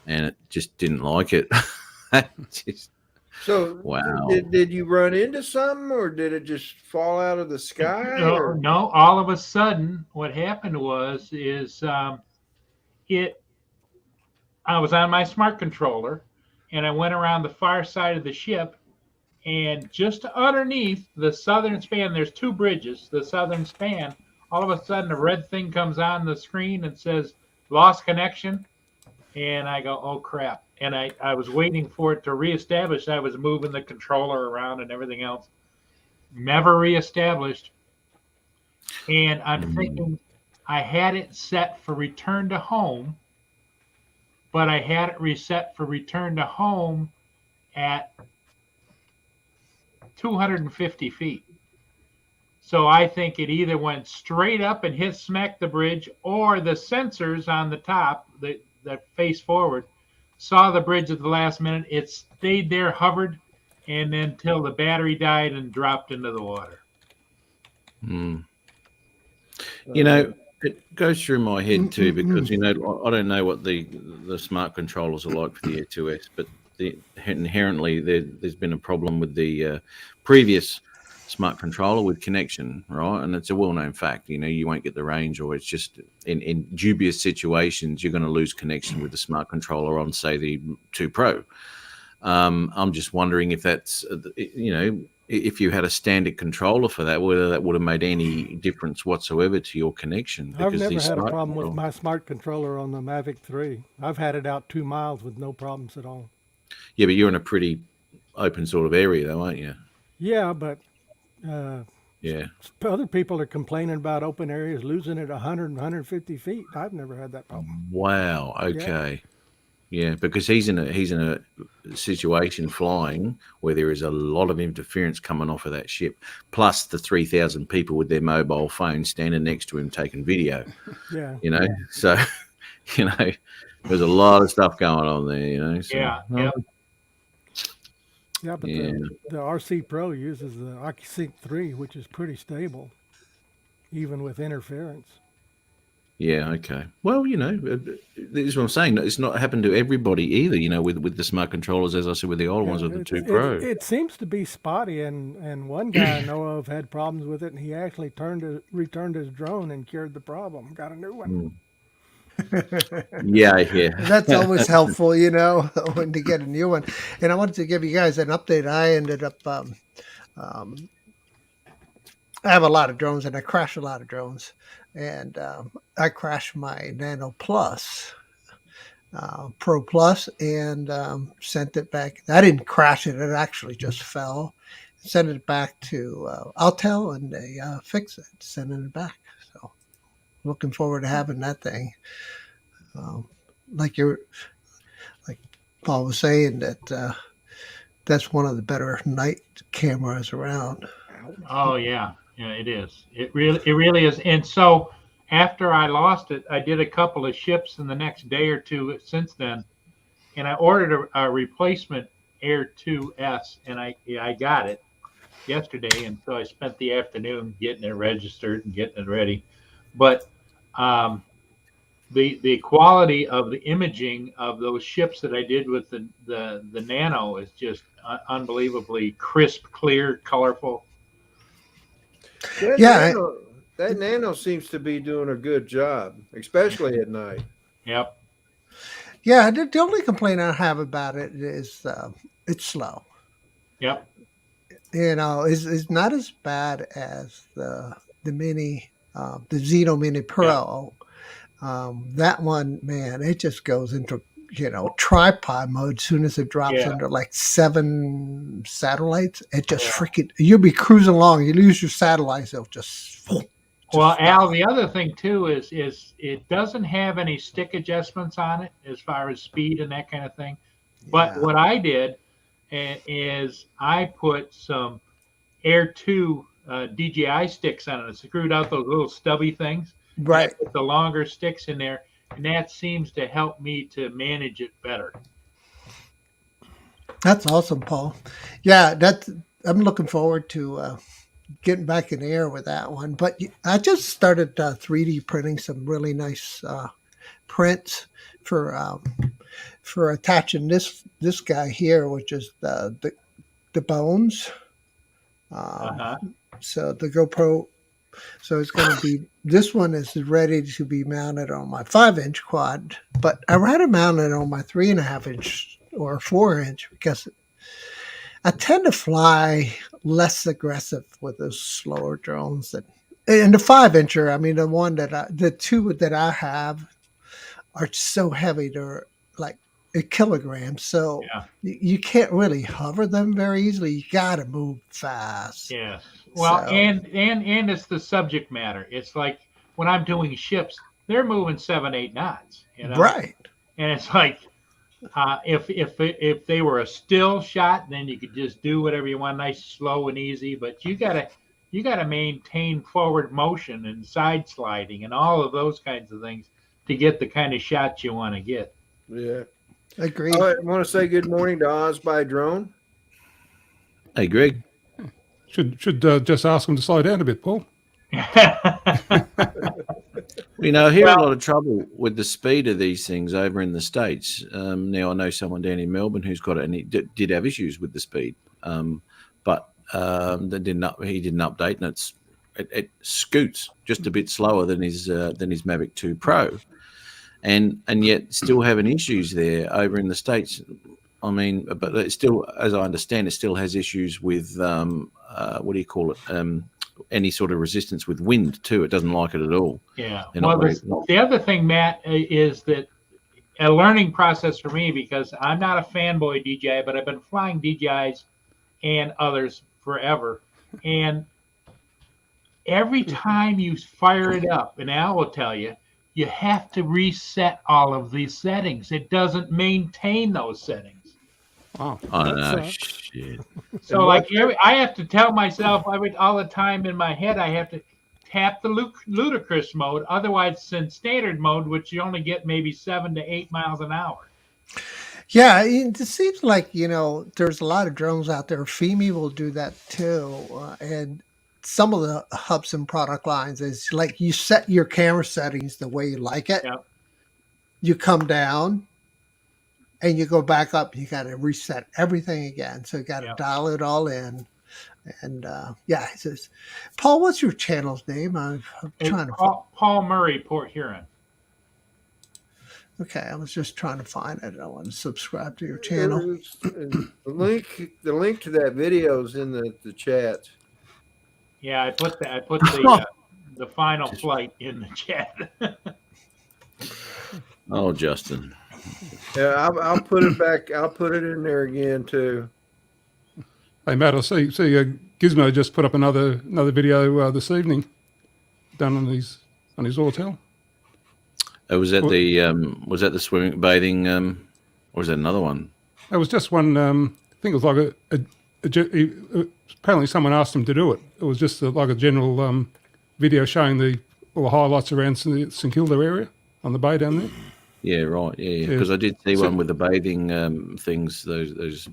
and it just didn't like it. So wow. Did you run into something, or did it just fall out of the sky? No. All of a sudden, what happened is I was on my smart controller, and I went around the far side of the ship, and just underneath the southern span, there's 2 bridges, the southern span, all of a sudden a red thing comes on the screen and says, lost connection. And I go, oh crap. And I was waiting for it to reestablish. I was moving the controller around and everything else. Never reestablished. And I'm thinking I had it set for return to home, but I had it reset for return to home at 250 feet. So I think it either went straight up and smacked the bridge, or the sensors on the top that face forward saw the bridge at the last minute. It stayed there, hovered, and then till the battery died and dropped into the water. It goes through my head too, because I don't know what the smart controllers are like for the Air 2S, but inherently there's been a problem with the previous smart controller with connection, right? And it's a well-known fact. You won't get the range, or it's just in dubious situations you're going to lose connection with the smart controller on, say, the 2 Pro. I'm just wondering if that's if you had a standard controller for that, whether that would have made any difference whatsoever to your connection. I've never had a problem with my smart controller on the Mavic 3. I've had it out 2 miles with no problems at all. Yeah, but you're in a pretty open sort of area, though, aren't you? Yeah, but yeah, other people are complaining about open areas losing at 100 and 150 feet. I've never had that problem. Wow. Okay. Yeah, because he's in a situation flying where there is a lot of interference coming off of that ship, plus the 3,000 people with their mobile phones standing next to him taking video. Yeah. So there's a lot of stuff going on there. So, yeah. Yep. Yeah, but the RC Pro uses the OcuSync 3, which is pretty stable, even with interference. Yeah, okay. Well, this is what I'm saying. It's not happened to everybody either, with the smart controllers, as I said, with the old ones of the 2 Pro. It seems to be spotty, and one guy I know of had problems with it, and he actually returned his drone and cured the problem, got a new one. Yeah. That's always helpful, when to get a new one. And I wanted to give you guys an update. I ended up I have a lot of drones, and I crash a lot of drones. And I crashed my Nano Plus, Pro Plus, and sent it back. I didn't crash it; it actually just fell. Sent it back to Altel, and they fixed it, sending it back. So, looking forward to having that thing. Um, like you're, like Paul was saying, that's one of the better night cameras around. Oh yeah, yeah, it is. It really is. And so after I lost it, I did a couple of ships in the next day or two since then, and I ordered a replacement Air 2S, and I got it yesterday, and so I spent the afternoon getting it registered and getting it ready. But um, the quality of the imaging of those ships that I did with the Nano is just unbelievably crisp, clear, colorful. That Yeah, nano, that nano seems to be doing a good job, especially at night. Yep. yeah. The only complaint I have about it is it's slow. Yep. It's not as bad as the mini, the Zeno Mini Yep. Pro. That one, man, it just goes into tripod mode as soon as it drops Yeah. under like 7 satellites. It just Yeah. freaking you'll be cruising along, you lose your satellites, it'll just Well, Al, stop. the other thing too is it doesn't have any stick adjustments on it as far as speed and that kind of thing. But Yeah, what I did is I put some Air 2 DJI sticks on it. I screwed out those little stubby things, and I right. put the longer sticks in there, and that seems to help me to manage it better. That's awesome, Paul. Yeah, that's I'm looking forward to getting back in the air with that one. But I just started 3D printing some really nice prints for um, for attaching this guy here, which is the bones. Um, Uh-huh. so the GoPro, so it's going to be this one is ready to be mounted on my 5-inch quad, but I rather mount it on my 3.5-inch or 4-inch because I tend to fly less aggressive with those slower drones than. And the 5-incher, I mean, the two that I have are so heavy, they're like a kilogram. So Yeah. you can't really hover them very easily. You got to move fast. Yes. Well, So, and it's the subject matter. It's like when I'm doing ships, they're moving 7, 8 knots, right. and it's like if they were a still shot, then you could just do whatever you want, nice, slow, and easy. But you gotta maintain forward motion and side sliding and all of those kinds of things to get the kind of shots you want to get. Yeah. Agree. I want to say good morning to Oz by Drone. Hey, Greg. Should just ask them to slow down a bit, Paul. You know, I hear Well- a lot of trouble with the speed of these things over in the States. Now, I know someone down in Melbourne who's got it, and he did have issues with the speed, but he didn't update, and it scoots just a bit slower than his Mavic 2 Pro, and yet still having issues there over in the States. I mean, but it still, as I understand, it still has issues with what do you call it? Any sort of resistance with wind too. It doesn't like it at all. Yeah. They're not Well, very- the other thing, Matt, is that a learning process for me because I'm not a fanboy DJI, but I've been flying DJIs and others forever. And every time you fire it up, and Al will tell you, you have to reset all of these settings. It doesn't maintain those settings. Oh, I That know. sucks. Shit. So, like, I have to tell myself all the time in my head, I have to tap the ludicrous mode. Otherwise, it's in standard mode, which you only get maybe 7 to 8 miles an hour. Yeah, it seems like there's a lot of drones out there. FEMI will do that too, and some of the Hubsan product lines is like you set your camera settings the way you like it. Yep. You come down and you go back up. You got to reset everything again. So you got to Yep. dial it all in. And yeah, it says, Paul, what's your channel's name? I'm trying to. Paul Murray, Port Huron. Okay, I was just trying to find it. I want to subscribe to your channel. The link to that video is in the chat. Yeah, I put the final flight in the chat. Oh, Justin. Yeah, I'll put it back. I'll put it in there again too. Hey Matt, I see Gizmo just put up another video this evening, done on his Autel. Was that the swimming bathing or was that another one? It was just one. I think it was like apparently someone asked him to do it. It was just like a general video showing all the highlights around St Kilda area on the bay down there. Yeah, right. Yeah, because I did see one with the bathing things, those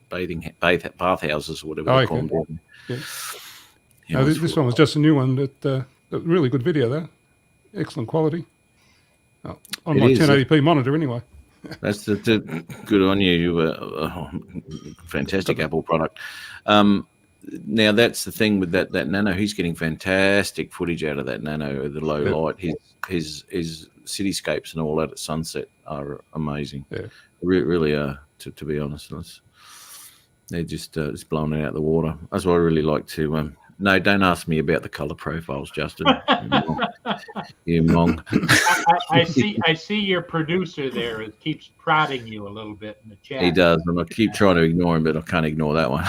bathhouses or whatever they call them. Yeah. No, this one was just a new one. That really good video though, excellent quality. On my 1080p monitor anyway. That's the good on you. Fantastic Apple product. Now that's the thing with that Nano. He's getting fantastic footage out of that Nano. The low light, his cityscapes and all that at sunset are amazing. Yeah, really are. To be honest, they're just blowing it out of the water. That's what I really like to. No, don't ask me about the color profiles, Justin. You mong. I see your producer there. It keeps prodding you a little bit in the chat. He does, and I keep trying to ignore him, but I can't ignore that one.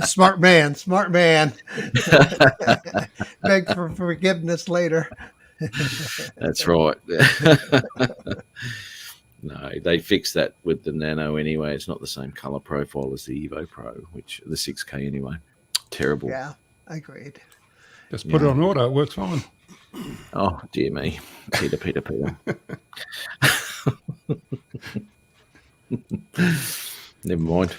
Smart man. Beg for forgiveness later. That's right. No, they fixed that with the Nano anyway. It's not the same color profile as the Evo Pro, which the 6K anyway. Terrible. Yeah, agreed. Just put it on auto; it works fine. Oh dear me, Peter. Never mind.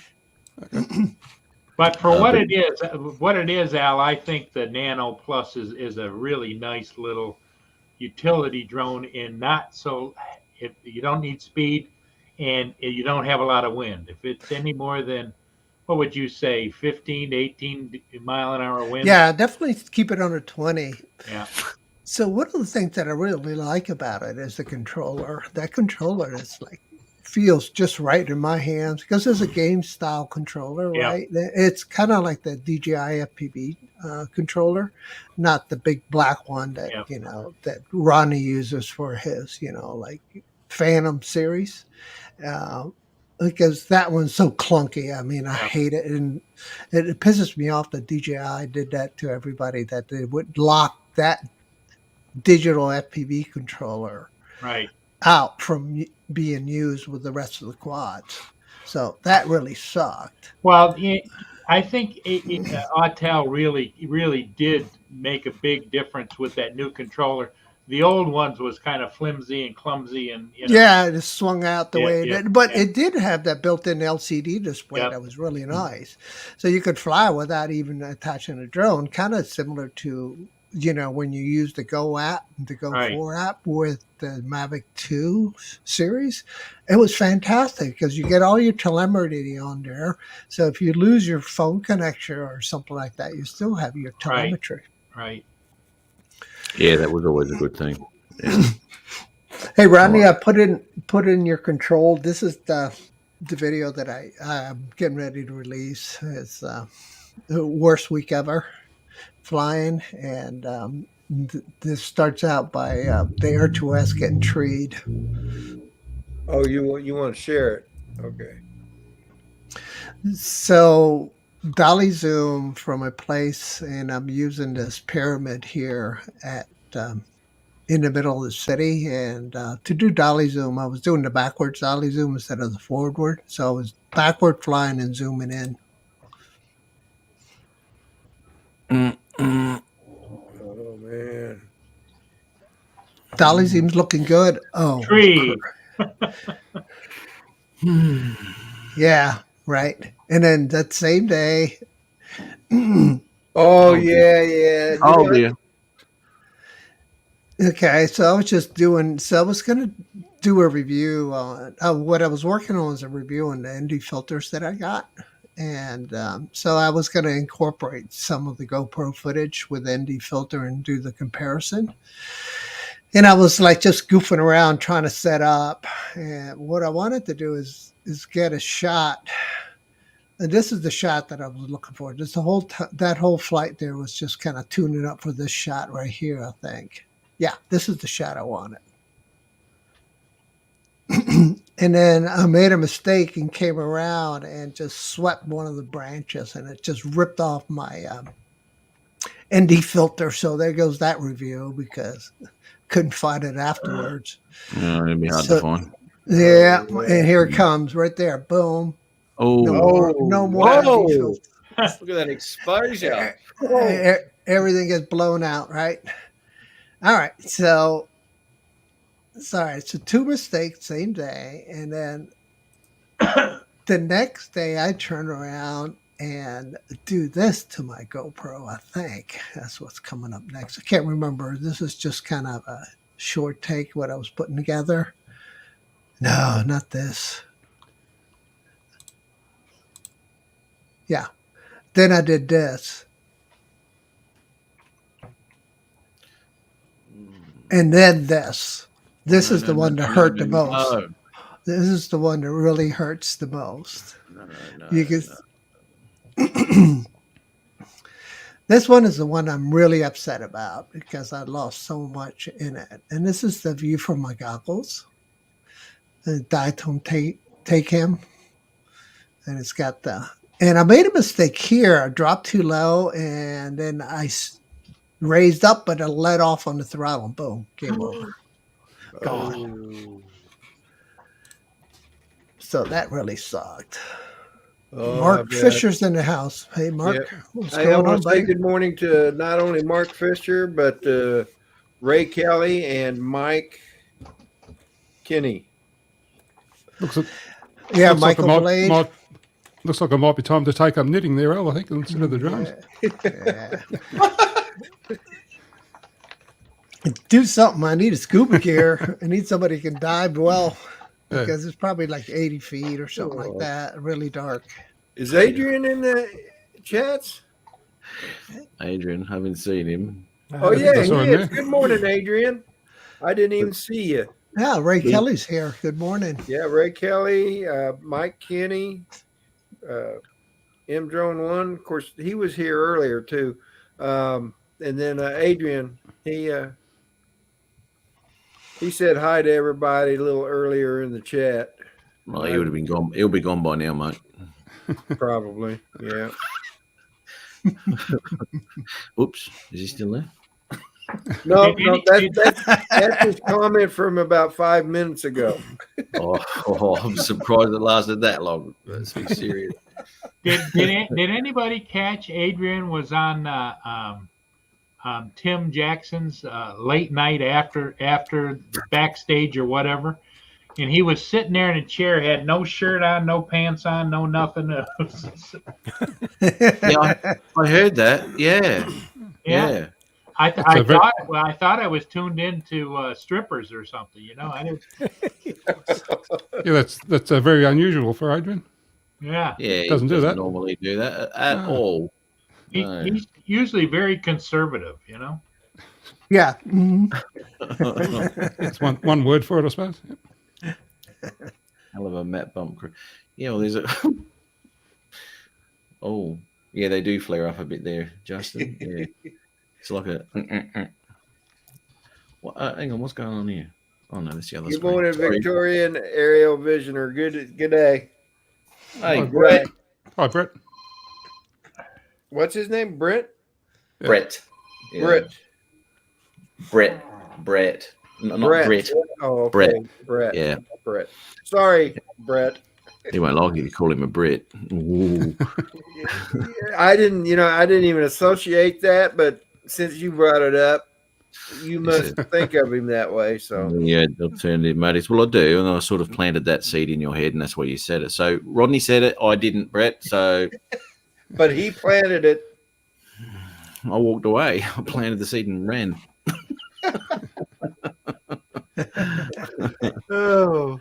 But for what it is, Al, I think the Nano Plus is a really nice little utility drone, and not so. If you don't need speed and you don't have a lot of wind. If it's any more than, what would you say, 15 to 18 mile an hour wind? Yeah, definitely keep it under 20. Yeah. So one of the things that I really like about it is the controller. That controller is feels just right in my hands because it's a game style controller, right? It's kind of like the DJI FPV controller, not the big black one that that Rodney uses for his Phantom series, because that one's so clunky. I mean, I hate it, and it pisses me off that DJI did that to everybody, that they would lock that digital FPV controller out from being used with the rest of the quads. So that really sucked. Well, I think Autel really did make a big difference with that new controller. The old ones was kind of flimsy and clumsy, and it swung out the way it did. But it did have that built-in LCD display that was really nice. So you could fly without even attaching a drone, kind of similar to when you use the Go app, the Go 4 app with the Mavic 2 series. It was fantastic because you get all your telemetry on there. So if you lose your phone connection or something like that, you still have your telemetry. Right. Yeah, that was always a good thing. Yeah. Hey, Rodney, I put in your control. This is the video that I'm getting ready to release. It's the worst week ever flying, and this starts out by the Air 2S getting treed. Oh, you want to share it? Okay. So dolly zoom from a place, and I'm using this pyramid here at in the middle of the city, and to do dolly zoom, I was doing the backwards dolly zoom instead of the forward, so I was backward flying and zooming in. Oh man, dolly zoom's looking good. Oh, tree. Yeah, right. And then that same day. Oh yeah. Oh dear. Okay, so I was going to do a review on what I was working on was a review on the ND filters that I got. And so I was going to incorporate some of the GoPro footage with ND filter and do the comparison. And I was just goofing around trying to set up. And what I wanted to do is get a shot And this is the shot that I was looking for. Just the whole that whole flight there was just kind of tuning up for this shot right here, I think. Yeah, this is the shot I wanted. And then I made a mistake and came around and just swept one of the branches, and it just ripped off my ND filter. So there goes that review because couldn't find it afterwards. It'd be hard to find. Yeah, and here it comes right there. Boom. Oh, No more ND filter. Look at that exposure. Everything gets blown out, right? All right. So, sorry. So 2 mistakes same day. And then the next day I turn around and do this to my GoPro, I think. That's what's coming up next. I can't remember. This is just kind of a short take, what I was putting together. No, not this. Yeah. Then I did this. And then this. This is the one that hurt the most. No. This is the one that really hurts the most. No. You can. This one is the one I'm really upset about because I lost so much in it. And this is the view from my goggles. The diatone take him. And it's got the. And I made a mistake here. I dropped too low, and then I raised up, but I let off on the throttle. Boom, game over. Gone. So that really sucked. Mark Fisher's in the house. Hey, Mark. Yeah. What's I going on, want to say buddy? good morning to not only Mark Fisher, but Ray Kelly and Mike Kinney. Looks like, Yeah, looks like Michael it Blade. looks like it might be time to take up knitting there, Al, I think, instead of the drones. Yeah. Do something. I need a scuba gear. I need somebody who can dive well because it's probably like 80 feet or something like that. Really dark. Is Adrian in the chats? Adrian, haven't seen him. Oh, yeah, That's he on is. there. Good morning, Adrian. I didn't even see you. Yeah, Ray Kelly's here. Good morning. Yeah, Ray Kelly, Mike Kinney, M Drone 1. Of course, he was here earlier, too. And then Adrian, he said hi to everybody a little earlier in the chat. Well, he would have been gone. He'll be gone by now, mate. Probably, yeah. Oops, is he still there? No, that's his comment from about 5 minutes ago. Oh, I'm surprised it lasted that long. Let's be serious. Did anybody catch Adrian was on Tim Jackson's late night after backstage or whatever, and he was sitting there in a chair, had no shirt on, no pants on, no nothing. Yeah, I heard that. Yeah. I thought I was tuned into strippers or something. You know, I didn't. Yeah, that's very unusual for Adrian. Yeah. Yeah, he Doesn't do that. normally do that at all. No. He's usually very conservative. You know. Yeah. Mhm. That's one word for it, I suppose. Hell of a Matt bump crew. Yeah, well, there's a. Oh, yeah, they do flare up a bit there, Justin. Yeah, it's like a. What? Hang on, what's going on here? Oh no, that's the other. Good screen. morning, Sorry. Victorian Aerial Visioner. Good day. Hey, Hi, Brett. Hi, Brett. What's his name? Brent? Brett. Yeah. Brett. No, not Brett. Oh, okay. Brett. Yeah, Brett. Sorry, Brett. he won't like it. You call him a Brit. Ooh. I didn't even associate that, but since you brought it up, you must think of him that way. So Yeah, alternative motives. Well, I do, and I sort of planted that seed in your head, and that's why you said it. So Rodney said it. I didn't, Brett. So but he planted it. I walked away. I planted the seed and ran. Oh,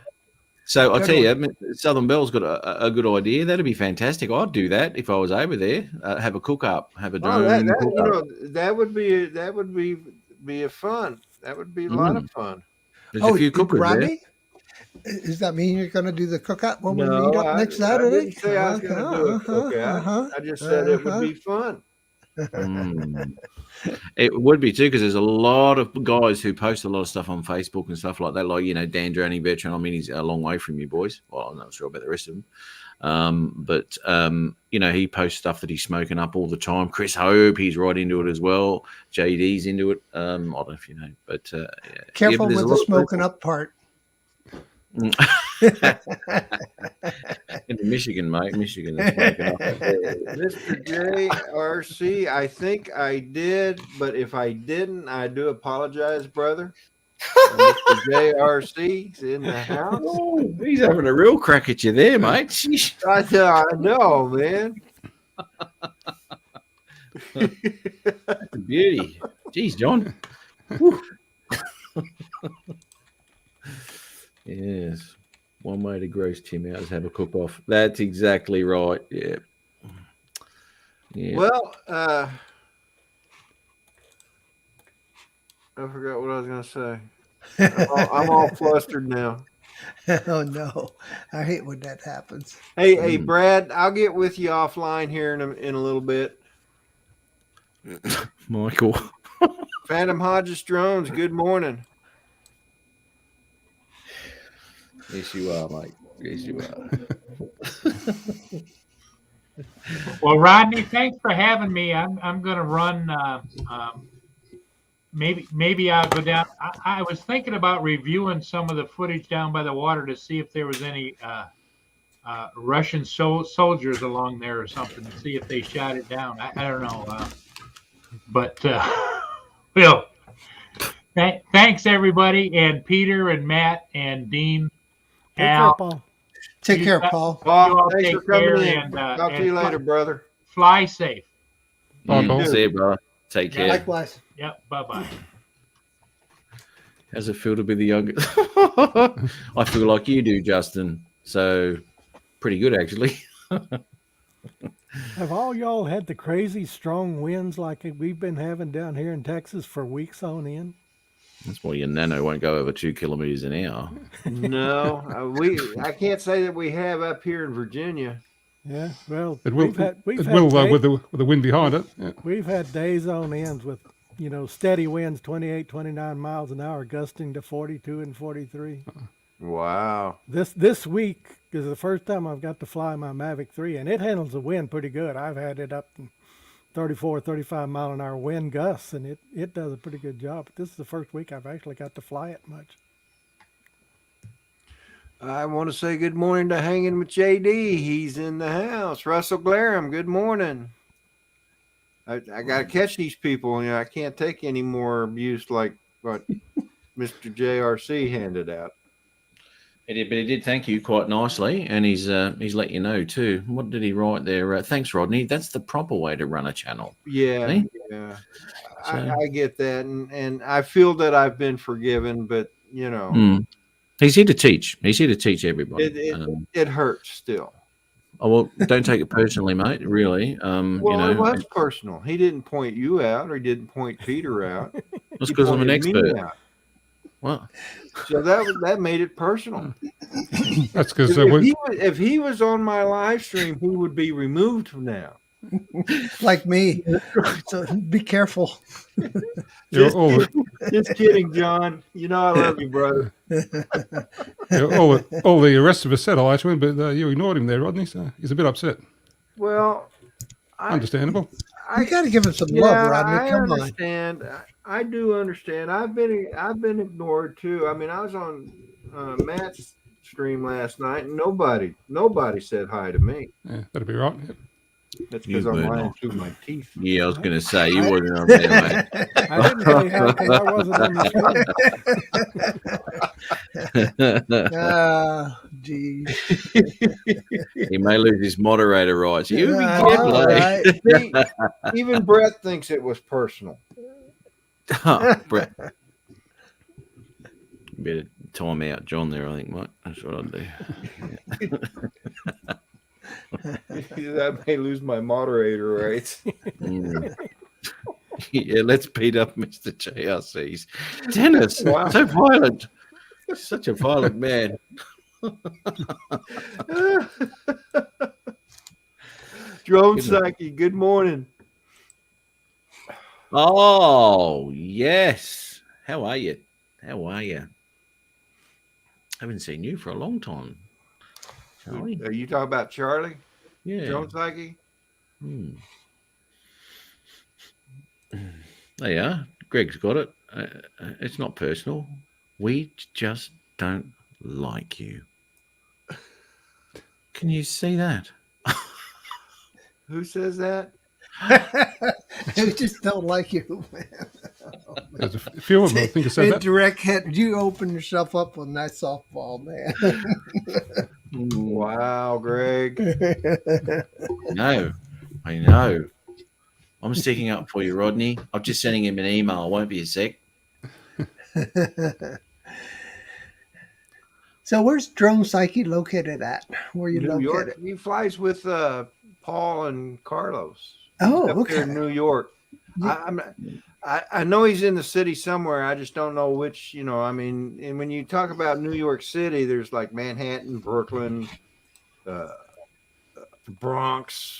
So I Good tell you, Southern Bell's got a good idea. That'd be fantastic. I'd do that if I was over there. Have a cook up, have a drone. that would be a fun. That would be a lot of fun. There's a few cookers there. Rodney? Does that mean you're going to do the cookout when we No, meet up next I Saturday? didn't say I was going to do a cookout. I just said it would be fun. It would be too, because there's a lot of guys who post a lot of stuff on Facebook and stuff like that. Like, Dan Drowning Veteran. I mean, he's a long way from you boys. Well, I'm not sure about the rest of them. But he posts stuff that he's smoking up all the time. Chris Hope, he's right into it as well. JD's into it. I don't know if you know, but careful with the smoking up part. In Michigan, mate. Michigan is smoking up. Mr. JRC, I think I did, but if I didn't, I do apologize, brother. Mr. JRC's in the house. Oh, he's having a real crack at you there, mate. Sheesh. I know, man. That's a beauty. Jeez, John. Yes. One way to gross Tim out is have a cook-off. That's exactly right. Yeah. Well, I forgot what I was going to say. I'm all flustered now. Oh, no. I hate when that happens. Hey, Brad, I'll get with you offline here in a little bit. Michael. Phantom Hodges Drones, good morning. Yes, you are, mate. Yes, you are. Well, Rodney, thanks for having me. I'm going to run. Maybe I'll go down. I was thinking about reviewing some of the footage down by the water to see if there was any Russian soldiers along there or something, to see if they shot it down. I don't know. Well, thanks everybody, and Peter and Matt and Dean. Take care, Paul. Take care, Paul. Paul, thanks for coming in. Talk to you later, brother. Fly safe. See you, brother. Take care. Likewise. Yep. Bye-bye. How's it feel to be the youngest? I feel like you do, Justin. So pretty good, actually. Have all y'all had the crazy strong winds like we've been having down here in Texas for weeks on end? That's why your nano won't go over 2 kilometers an hour. No, I can't say that we have up here in Virginia. Yeah, well, It will. we've It had will days, with the wind behind it. Yeah. we've had days on ends with steady winds, 28, 29 miles an hour, gusting to 42 and 43. Wow. This week is the first time I've got to fly my Mavic 3, and it handles the wind pretty good. I've had it up in 34, 35 mile an hour wind gusts, and it does a pretty good job. But this is the first week I've actually got to fly it much. I want to say good morning to Hanging with JD. He's in the house. Russell Glarum, good morning. I got to catch these people. I can't take any more abuse like what Mr. JRC handed out. He did thank you quite nicely, and he's let you know too. What did he write there? Thanks, Rodney. That's the proper way to run a channel. Yeah, See? yeah. So- I get that, and I feel that I've been forgiven, but He's here to teach. He's here to teach everybody. it hurts still. Oh, well, don't take it personally, mate. Really. It was personal. He didn't point you out, or he didn't point Peter out. That's He because I'm an pointed me expert. out. What? So that made it personal. That's because If he was on my live stream, he would be removed now. Like me. So be careful. Just kidding, John. I love you, brother. all the rest of us said hello to him, but you ignored him there, Rodney. So he's a bit upset. Well, Understandable. I got to give him some love, Rodney. I Come on. understand. I do understand. I've been ignored too. I mean, I was on Matt's stream last night, and nobody said hi to me. Yeah, that'd be right. Yep. That's because I'm lying through my teeth. Yeah, I was going to say you wasn't on there, mate. I didn't say hi because I wasn't on the screen. Geez. He may lose his moderator rights. You be Yeah, careful, all eh? right. See, even Brett thinks it was personal. Brett. Better time out John there, I think, mate. That's what I'd do. I may lose my moderator rights. Yeah, let's beat up Mr. JRC's. Dennis, Wow. so violent. Such a violent man. Drone Good morning. Psyche, good morning. Oh, yes. How are you? How are you? Haven't seen you for a long time. Charlie? Are you talking about Charlie? Yeah. Drone Psyche? Hmm. There you are. Greg's got it. It's not personal. We just don't like you. Can you see that? Who says that? I just don't like you, man. There's a few of them I think have said that. Direct hit. You open yourself up on that softball, man. Wow, Greg. No, I know. I'm sticking up for you, Rodney. I'm just sending him an email. Won't be a sec. So where's Drone Psyche located at? Where you New located? York. He flies with Paul and Carlos. Oh, He's up okay. there in New York. I know he's in the city somewhere. I just don't know which. I mean, and when you talk about New York City, there's like Manhattan, Brooklyn, the Bronx.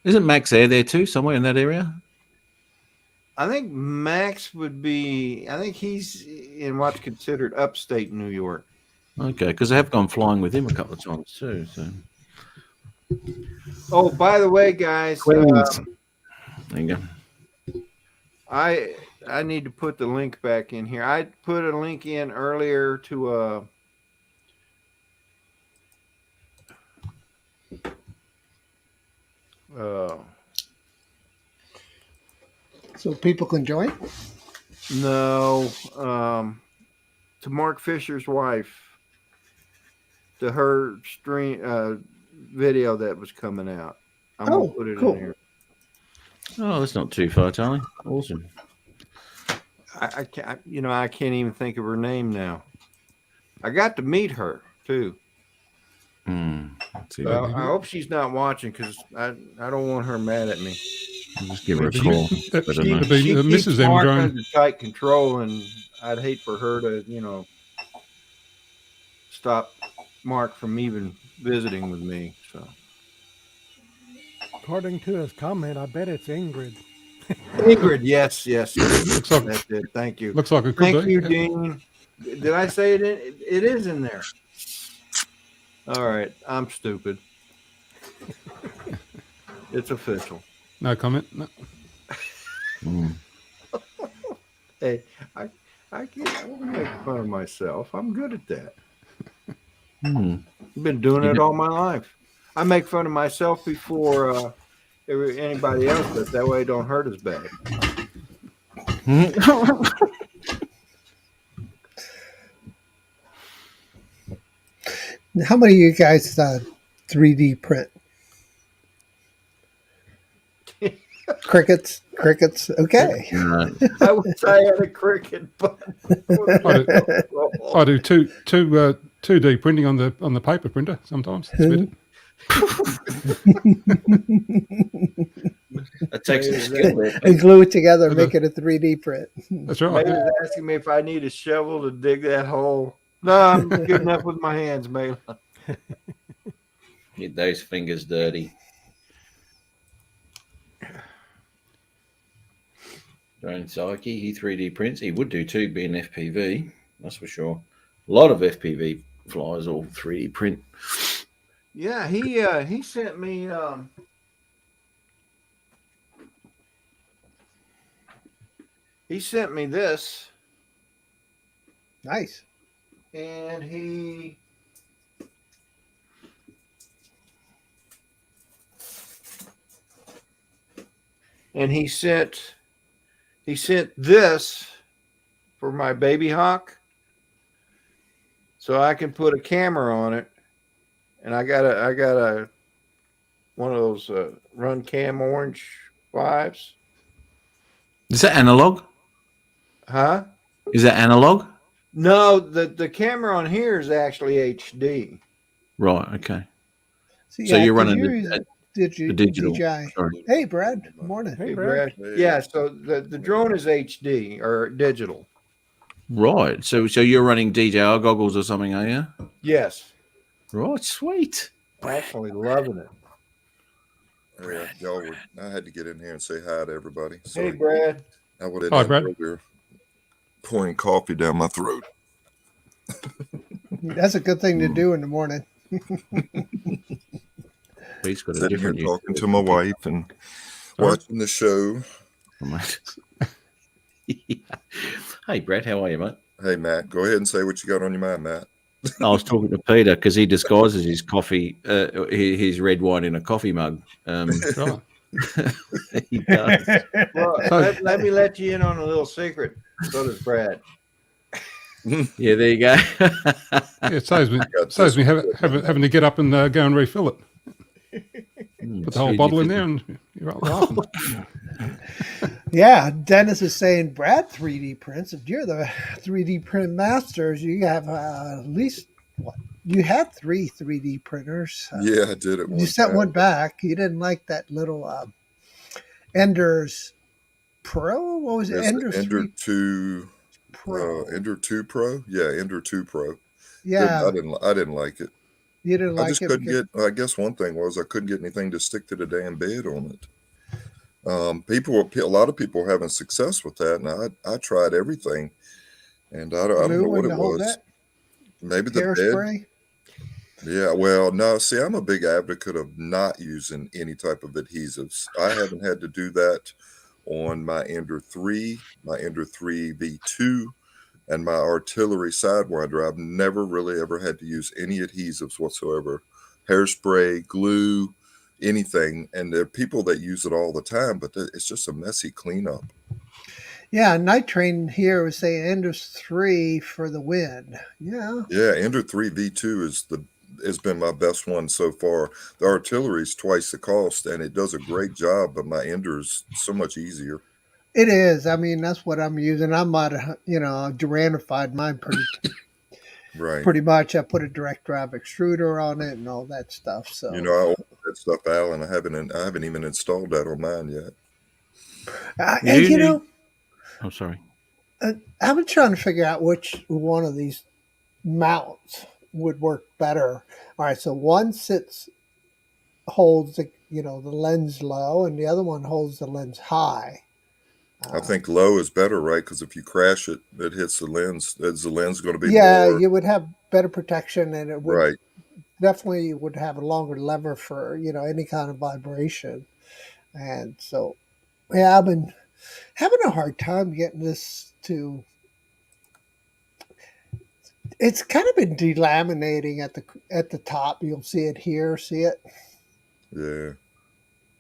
Isn't Max Air there too, somewhere in that area? I think Max would be. I think he's in what's considered upstate New York. Okay, because I have gone flying with him a couple of times too. So. Oh, by the way, guys, There you go. I need to put the link back in here. I put a link in earlier to So people can join? no, to Mark Fisher's wife, to her stream video that was coming out. I'm gonna put it cool. in here. Oh, that's not too far, Charlie. Awesome. I can't, I can't even think of her name now. I got to meet her too. Let's see Well, I hope she's not watching because I don't want her mad at me. I'll just give her a Maybe call. that- But I don't know. that'd be She Mrs. keeps M Mark drone. under tight control, and I'd hate for her to, stop Mark from even visiting with me. So According to his comment, I bet it's Ingrid. Ingrid, yes, Looks like that's it. Thank you. looks like it could Thank be. you, Yeah. Dean. Did I say it? It is in there. All right, I'm stupid. It's official. No comment. No. Hey, I can't make fun of myself. I'm good at that. I've been doing it all my life. I make fun of myself before anybody else, but that way it don't hurt as bad. How many of you guys 3D print? Crickets. Okay. I wish I had a cricket, but I do 2D printing on the paper printer sometimes. It's better. That takes some skill there. And glue it together, make it a 3D print. That's right. Maybe he's asking me if I need a shovel to dig that hole. No, I'm good enough with my hands, Malin. Get those fingers dirty. Drone Psyche, he 3D prints. He would do too, being FPV, that's for sure. A lot of FPV flyers all 3D print. Yeah, he sent me this, Nice. and he sent this for my baby hawk, so I can put a camera on it, and I got a one of those Run Cam Orange 5s. Is that analog? Huh? Is that analog? No, the camera on here is actually HD. Right, okay. So you're running the digital. DJI. Sorry. Hey, Brad. Good morning. Hey, Hey, Brad. Brad. Yeah, so the drone is HD or digital. Right. So you're running DJI goggles or something, are you? Yes. Right. Sweet. Absolutely loving it. Yeah, I had to get in here and say hi to everybody. Hey, Sorry, Brad. I would have Hi, done Brad. earlier, pouring coffee down my throat. That's a good thing to do in the morning. He's got a Sitting here different talking to my wife and watching the show. Hey, Brad, how are you, mate? Hey, Matt, go ahead and say what you got on your mind, Matt. I was talking to Peter because he disguises his coffee, his red wine in a coffee mug. Right. He does. Well, So- let me let you in on a little secret. So does Brad. Yeah, there you go. Yeah, it saves me this having to get up and go and refill it. Put the whole bottle in there, and you're up laughing. Yeah, Dennis is saying, Brad 3D prints. If you're the 3D print masters, you have at least what? You had 3 3D printers. Yeah, I did it. You sent one back. You didn't like that little Ender's Pro. What was it? It's Ender the Ender 3 2 Pro. Ender 2 Pro. Yeah, Ender 2 Pro. Yeah, I didn't like it. you didn't I like just it. couldn't because- get. I guess one thing was I couldn't get anything to stick to the damn bed on it. A lot of people are having success with that, and I tried everything, and I don't know glue what and it the whole was. bit, Maybe the bed. hairspray. Yeah, well, no, see, I'm a big advocate of not using any type of adhesives. I haven't had to do that on my Ender 3, my Ender 3 V2, and my artillery sidewinder. I've never really ever had to use any adhesives whatsoever. Hairspray, glue, anything. And there are people that use it all the time, but it's just a messy cleanup. Yeah, Night Train here was saying Ender's 3 for the win. Yeah. Yeah, Ender 3 V2 has been my best one so far. The artillery is twice the cost, and it does a great job, but my Ender's so much easier. It is. I mean, that's what I'm using. I might have, Duranified mine Right. pretty much. I put a direct drive extruder on it and all that stuff. So, I ordered that stuff out, and I haven't even installed that on mine yet. I'm sorry. I've been trying to figure out which one of these mounts would work better. All right, so one holds the lens low, and the other one holds the lens high. I think low is better, right? Because if you crash it, it hits the lens. Is the lens going to be Yeah, more? you would have better protection, and it would Right. definitely would have a longer lever for any kind of vibration. And so, yeah, I've been having a hard time getting this to. It's kind of been delaminating at the top. You'll see it here. See it? Yeah.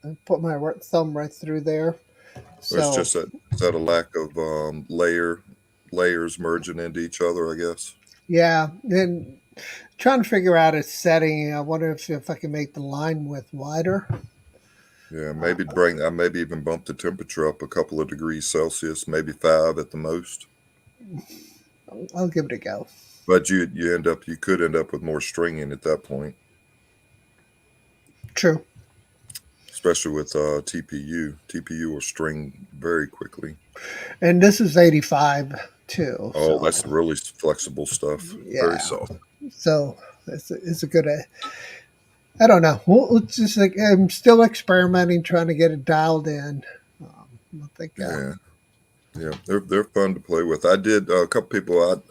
I put my thumb right through there. So It's just is that a lack of layers merging into each other, I guess. yeah, and trying to figure out its setting. I wonder if I can make the line width wider. Yeah, maybe maybe even bump the temperature up a couple of degrees Celsius, maybe 5 at the most. I'll give it a go. But you could end up with more stringing at that point, True. especially with TPU. TPU will string very quickly. And this is 85 too. Oh, so, that's really flexible stuff. Yeah. Very soft. So it's a good. I don't know. It's just like I'm still experimenting, trying to get it dialed in. I think. Yeah, they're fun to play with. I did a couple people.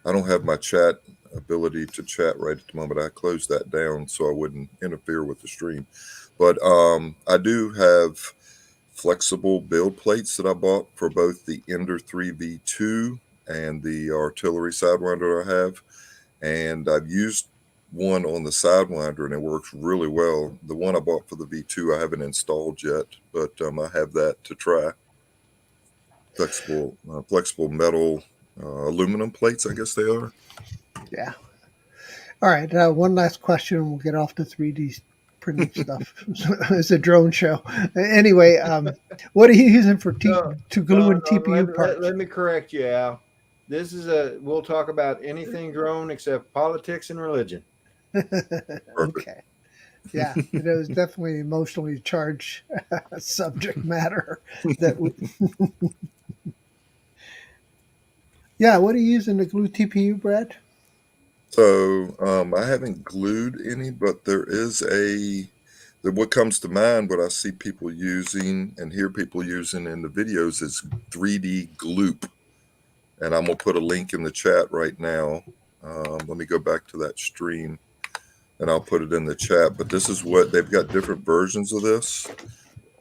I don't have my chat ability to chat right at the moment. I closed that down so I wouldn't interfere with the stream. But I do have flexible build plates that I bought for both the Ender 3 V2 and the artillery sidewinder I have, and I've used one on the sidewinder and it works really well. The one I bought for the V2 I haven't installed yet, but I have that to try. Flexible metal aluminum plates, I guess they are. Yeah. All right. One last question. We'll get off the 3D printing stuff. It's a drone show. Anyway, what are you using for to glue in TPU parts? Let me correct you, Al. This is we'll talk about anything drone except politics and religion. Okay. Yeah, it was definitely emotionally charged subject matter. Yeah, what are you using to glue TPU, Brad? So I haven't glued any, but there is what comes to mind, what I see people using and hear people using in the videos is 3D gloop. And I'm going to put a link in the chat right now. Let me go back to that stream and I'll put it in the chat. But this is what they've got, different versions of this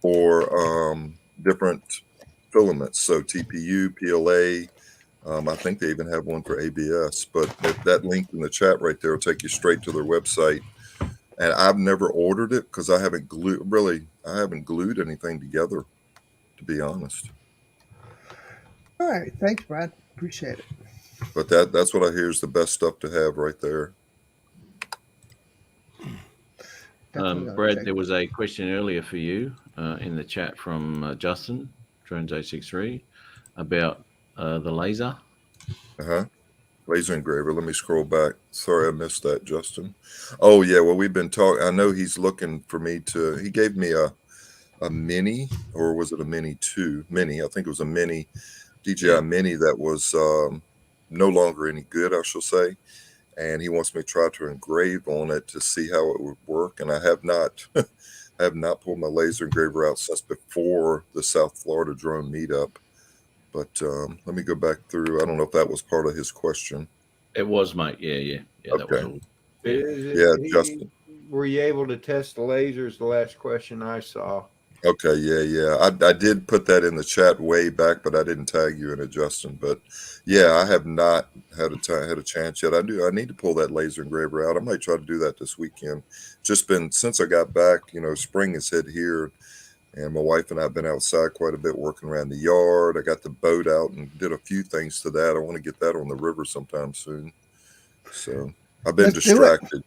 for different filaments. So TPU, PLA. I think they even have one for ABS, but that link in the chat right there will take you straight to their website. And I've never ordered it because I haven't glued anything together, to be honest. All right, thanks, Brad. Appreciate it. But that's what I hear is the best stuff to have right there. Brad, there was a question earlier for you in the chat from Justin, Drones863, about the laser. Laser engraver. Let me scroll back. Sorry, I missed that, Justin. Oh, yeah. Well, we've been talking. I know he's looking for me he gave me a mini, or was it a mini 2? Mini. I think it was a mini, DJI mini that was no longer any good, I shall say. And he wants me to try to engrave on it to see how it would work. And I have not, pulled my laser engraver out since before the South Florida drone meetup. But let me go back through. I don't know if that was part of his question. It was, mate. Yeah. Okay. That was all. Yeah, Justin. Were you able to test the lasers? The last question I saw. Okay, yeah. I did put that in the chat way back, but I didn't tag you in it, Justin. But yeah, I have not had a chance yet. I need to pull that laser engraver out. I might try to do that this weekend. Just been since I got back, spring has hit here, and my wife and I have been outside quite a bit working around the yard. I got the boat out and did a few things to that. I want to get that on the river sometime soon. So I've been distracted.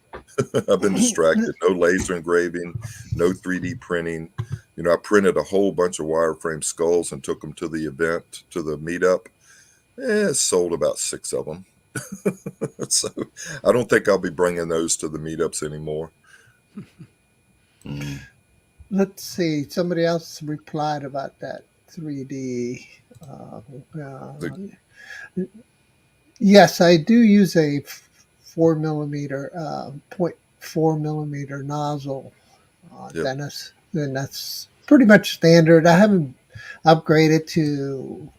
I've been distracted. No laser engraving, no 3D printing. I printed a whole bunch of wireframe skulls and took them to the event, to the meetup. Sold about 6 of them. So I don't think I'll be bringing those to the meetups anymore. Let's see. Somebody else replied about that 3D. Yes, I do use a 0.4 millimeter nozzle, Dennis. And that's pretty much standard. I haven't upgraded to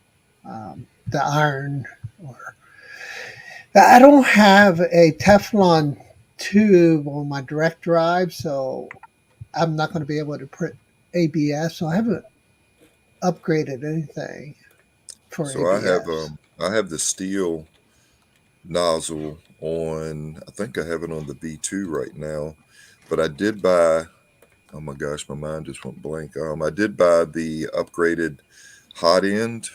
the iron, or I don't have a Teflon tube on my direct drive, so I'm not going to be able to print ABS. So I haven't upgraded anything for ABS. I have the steel nozzle on. I think I have it on the V2 right now, but I did buy. Oh my gosh, my mind just went blank. I did buy the upgraded hot end.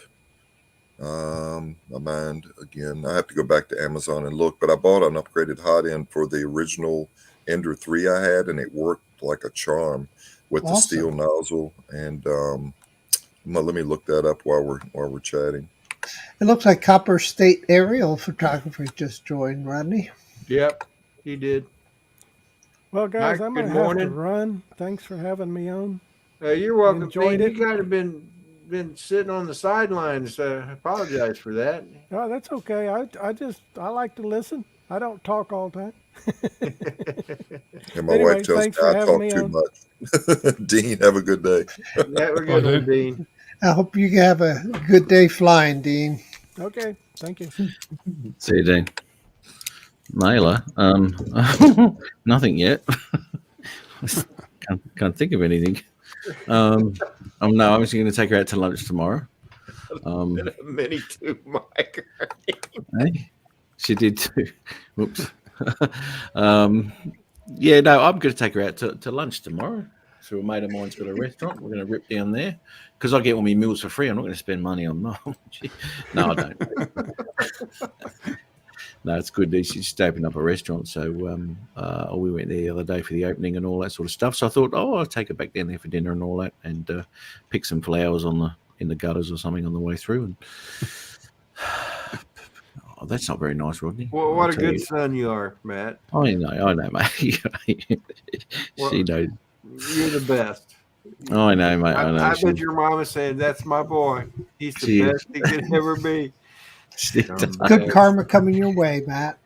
My mind again. I have to go back to Amazon and look, but I bought an upgraded hot end for the original Ender 3 I had, and it worked like a charm with the steel nozzle. And let me look that up while we're chatting. It looks like Copper State Aerial Photography just joined, Rodney. Yep, he did. Well, guys, Mike, I'm going to have to run. Thanks for having me on. You're welcome. Enjoyed it. You guys have been sitting on the sidelines. I apologize for that. Oh, that's okay. I like to listen. I don't talk all the time. And my wife tells me I talk too much. Dean, have a good day. Have a good one, Dean. I hope you have a good day flying, Dean. Okay, thank you. See you, Dean. Naylor, nothing yet. can't think of anything. No, I'm actually going to take her out to lunch tomorrow. Many too, Mike. Hey, she did too. Whoops. Yeah, no, I'm going to take her out to lunch tomorrow. So a mate of mine's got a restaurant. We're going to rip down there because I get all my meals for free. I'm not going to spend money on them. No, I don't. No, it's good. She's just opened up a restaurant. So we went there the other day for the opening and all that sort of stuff. So I thought, I'll take her back down there for dinner and all that, and pick some flowers in the gutters or something on the way through. And that's not very nice, Rodney. Well, what a good son you are, Matt. I know, mate. She knows. You're the best. I know, mate. I know. I bet your mama said, "That's my boy. He's the best he could ever be." Good karma coming your way, Matt.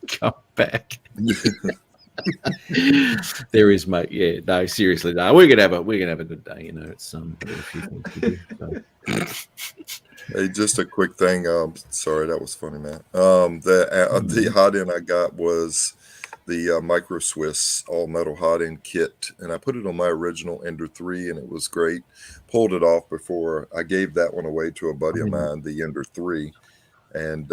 Come back. There is, mate. Yeah, no, seriously, no. We're gonna have a good day. You know, it's there are a few things to do. So. Hey, just a quick thing. Sorry, that was funny, man. The hot end I got was the Micro Swiss all metal hot end kit, and I put it on my original Ender 3, and it was great. Pulled it off before I gave that one away to a buddy of mine, the Ender 3, and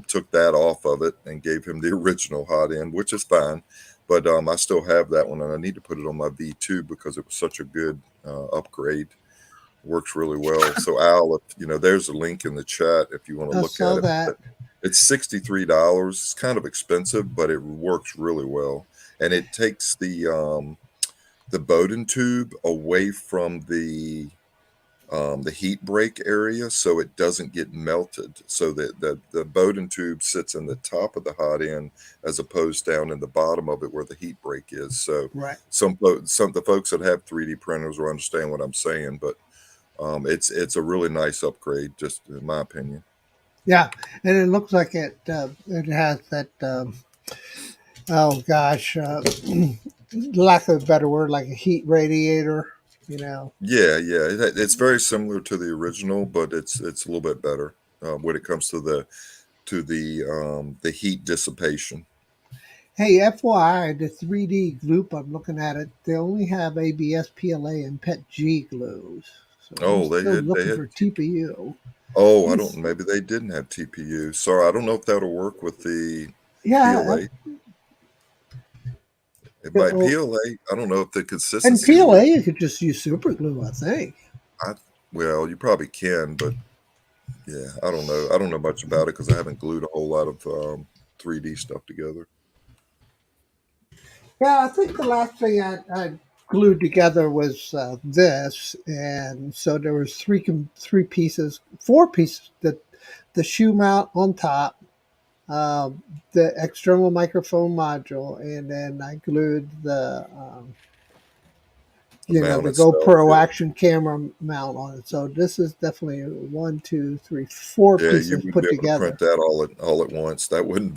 took that off of it and gave him the original hot end, which is fine. But I still have that one, and I need to put it on my V2 because it was such a good upgrade. Works really well. So Al, there's a link in the chat if you want to look at it. That. It's $63. It's kind of expensive, but it works really well. And it takes the Bowden tube away from the heat break area, so it doesn't get melted. So that the Bowden tube sits in the top of the hot end as opposed down in the bottom of it where the heat break is. So right. Some the folks that have 3D printers will understand what I'm saying, but it's a really nice upgrade, just in my opinion. Yeah, and it looks like it has that. Lack of a better word, like a heat radiator. Yeah. It's very similar to the original, but it's a little bit better when it comes to the heat dissipation. Hey, FYI, the 3D gloop, I'm looking at it. They only have ABS, PLA, and PETG glues. So they had for TPU. Oh, I don't. Maybe they didn't have TPU. Sorry, I don't know if that'll work with the PLA. By PLA, I don't know if the consistency. And PLA, you could just use super glue, I think. Well, you probably can, but yeah, I don't know. I don't know much about it because I haven't glued a whole lot of 3D stuff together. Yeah, I think the last thing I glued together was this, and so there was four pieces. The shoe mount on top, the external microphone module, and then I glued the GoPro action camera mount on it. So this is definitely 4 pieces you put be able together. To print that all at once. That one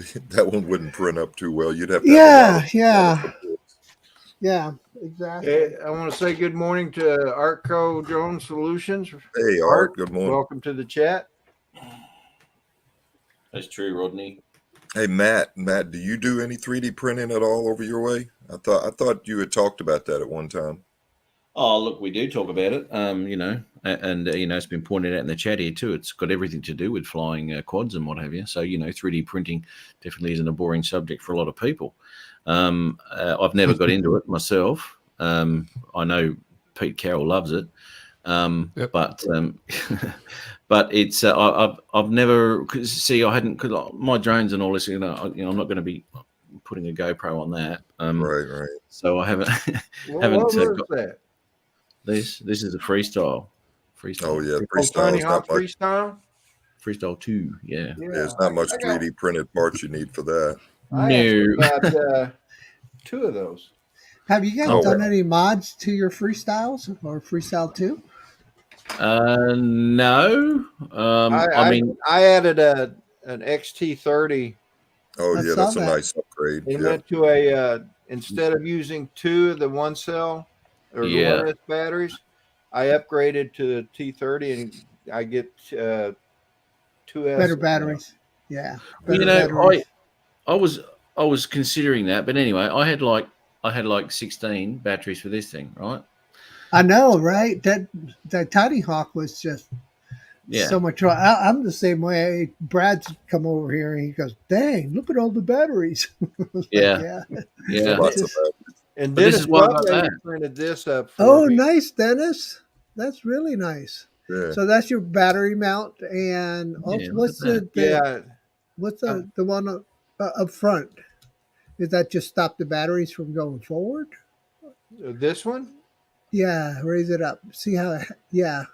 wouldn't print up too well. You'd have to. Yeah, exactly. Hey, I want to say good morning to Artco Drone Solutions. Hey, Art, good morning. Welcome to the chat. That's true, Rodney. Hey, Matt, do you do any 3D printing at all over your way? I thought you had talked about that at one time. Oh, look, we do talk about it, it's been pointed out in the chat here too. It's got everything to do with flying quads and what have you. So, 3D printing definitely isn't a boring subject for a lot of people. I've never got into it myself. I know Pete Carroll loves it, Yep. but it's I've never I hadn't because my drones and all this. I'm not going to be putting a GoPro on that. Right. So I haven't What was that? This is a freestyle. Oh yeah, Freestyle. is not much. Freestyle 2. Yeah. There's not much 3D printed parts you need for that. I got 2 of those. Have you guys done any mods to your freestyles or freestyle 2? No. I added an XT30. Oh yeah, that's a nice upgrade. It went to a instead of using 2 of the 1 cell or the 1S batteries, I upgraded to the T30 and I get 2S better batteries. Yeah. Batteries. I was considering that, but anyway, I had like 16 batteries for this thing, right? I know, right? That Tiny Hawk was just so much fun. I'm the same way. Brad's come over here and he goes, "Dang, look at all the batteries." Yeah. And Dennis printed this up for me. Nice, Dennis. That's really nice. Yeah. So that's your battery mount, and what's the one up front? Does that just stop the batteries from going forward? This one? Yeah, raise it up. See how? Yeah,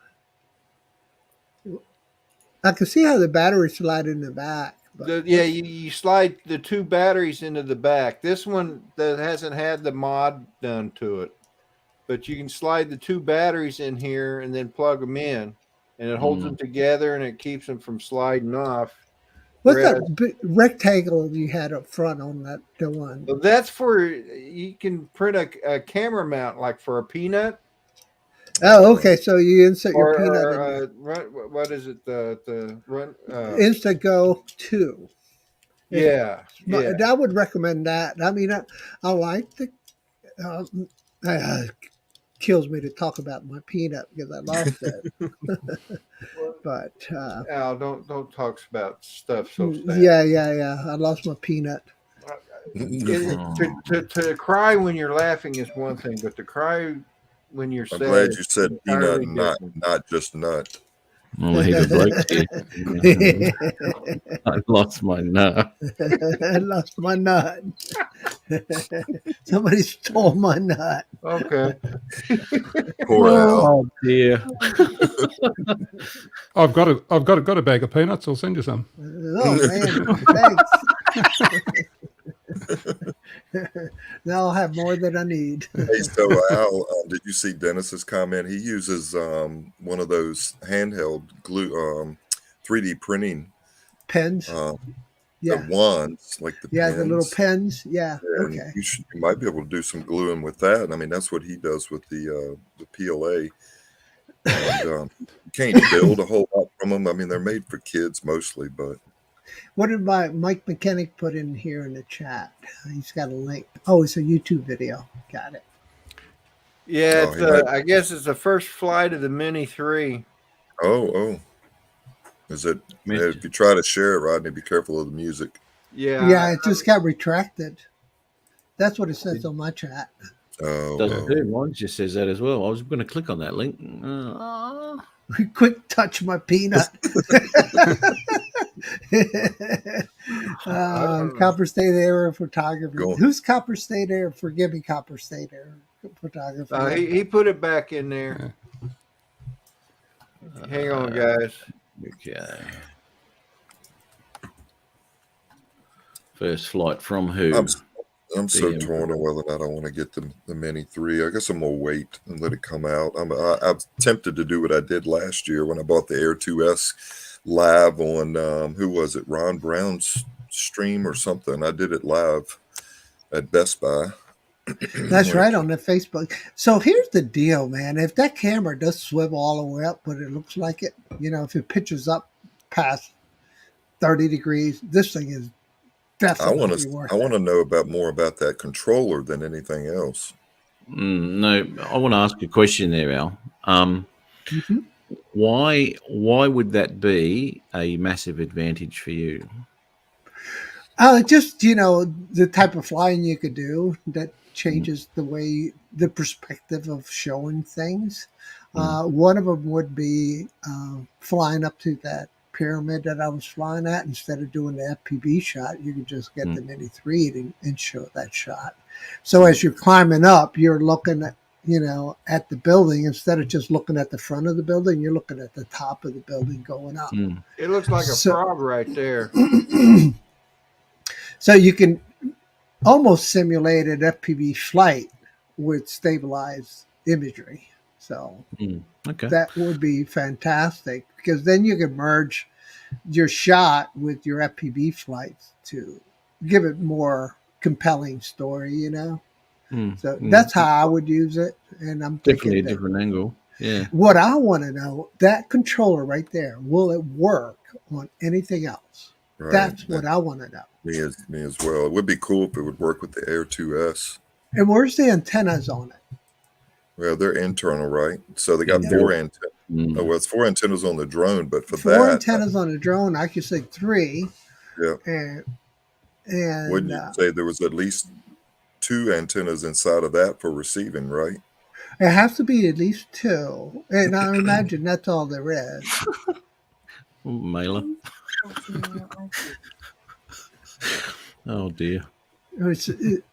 I can see how the batteries slide in the back. You slide the 2 batteries into the back. This one that hasn't had the mod done to it, but you can slide the 2 batteries in here and then plug them in, and it holds them together and it keeps them from sliding off. What's that big rectangle you had up front on that one? Well, that's for you can print a camera mount, like for a peanut. Oh, okay. So you insert your peanut in there. What is it? The run. Instago 2. Yeah. I would recommend that. I mean, I like the. Kills me to talk about my peanut because I lost it. But Al, don't talk about stuff so sad. Yeah. I lost my peanut. To cry when you're laughing is one thing, but to cry when you're sad. I'm glad you said peanut entirely and different. not just nut. Well, he's a bloke here. I lost my nut. I lost my nut. Somebody stole my nut. Okay. Poor Al. Oh dear. I've got a bag of peanuts. I'll send you some. Oh man, thanks. Now I'll have more than I need. Hey, so Al, did you see Dennis's comment? He uses one of those handheld glue 3D printing Pens. the wands, like the pens. the little pens. Yeah. And Okay. you might be able to do some gluing with that. I mean, that's what he does with the PLA. And you can't build a whole lot from them. I mean, they're made for kids mostly, but. What did Mike Mechanic put in here in the chat? He's got a link. Oh, it's a YouTube video. Got it. Yeah, I guess it's the first flight of the Mini 3. Oh. Is it? If you try to share it, Rodney, be careful of the music. Yeah, it just got retracted. That's what it says on my chat. Oh, doesn't do. Mine just says that as well. I was going to click on that link. Quick touch my peanut. Copper State Air Photography. Who's Copper State Air? Forgive me, Copper State Air Photography. He put it back in there. Hang on, guys. Okay. First flight from who? I'm so torn on whether or not I want to get the Mini 3. I guess I'm going to wait and let it come out. I'm tempted to do what I did last year when I bought the Air 2S live on, who was it, Ron Brown's stream or something. I did it live at Best Buy. That's right, on the Facebook. So here's the deal, man. If that camera does swivel all the way up, but it looks like it, if it pitches up past 30 degrees, this thing is definitely worth it. I want to know more about that controller than anything else. No, I want to ask a question there, Al. Why would that be a massive advantage for you? Just the type of flying you could do that changes the perspective of showing things. One of them would be flying up to that pyramid that I was flying at. Instead of doing the FPV shot, you could just get the Mini 3 and show that shot. So as you're climbing up, you're looking at at the building. Instead of just looking at the front of the building, you're looking at the top of the building going up. It looks like a frog right there. So you can almost simulate an FPV flight with stabilized imagery. So that would be fantastic, because then you can merge your shot with your FPV flights to give it more compelling story, So that's how I would use it. And I'm definitely a different angle. Yeah. What I want to know, that controller right there, will it work on anything else? Right. That's what I want to know. Me as well. It would be cool if it would work with the Air 2S. And where's the antennas on it? Well, they're internal, right? So they got 4 antennas. Oh, well, it's 4 antennas on the drone, but for 4 antennas on the drone, I could say 3. Yeah. And wouldn't you say there was at least 2 antennas inside of that for receiving, right? It has to be at least 2. And I imagine that's all there is. Mailer. Oh dear.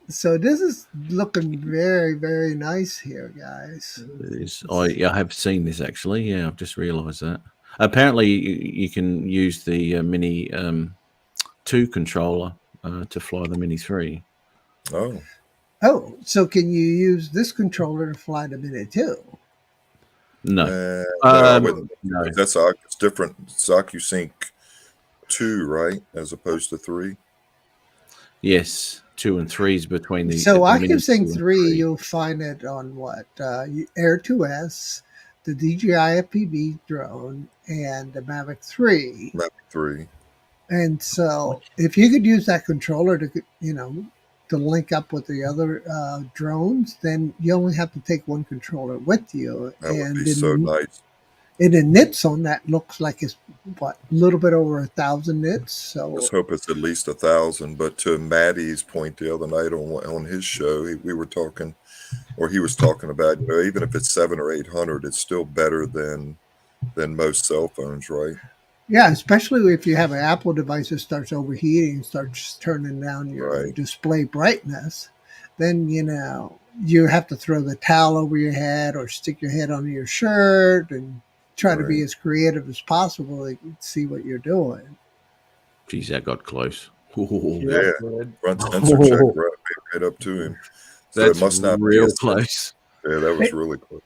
So this is looking very, very nice here, guys. I have seen this actually. Yeah, I've just realised that. Apparently, you can use the Mini 2 controller to fly the Mini 3. Oh, so can you use this controller to fly the Mini 2? No. No. That's it's different. It's OcuSync 2, right, as opposed to 3. Yes, 2 and 3s between the. So the I Mini keep saying 2 and 3. 3. You'll find it on what Air 2S, the DJI FPV drone, and the Mavic 3. Mavic 3. And so if you could use that controller to link up with the other drones, then you only have to take one controller with you. That would And be so nice. the nits on that looks like it's a little bit over 1,000 nits. So Let's hope it's at least 1,000. But to Maddie's point the other night on his show, we were talking, or he was talking about, even if it's 700 or 800, it's still better than most cell phones, right? yeah, especially if you have an Apple device that starts overheating, starts turning down your Right. display brightness, then you have to throw the towel over your head or stick your head under your shirt and try to be Right. as creative as possible to see what you're doing. Geez, that got close. Ooh, Yeah. Good. Front sensor check right up to him. So that's it must not be real a sen- close. Yeah, that was really close.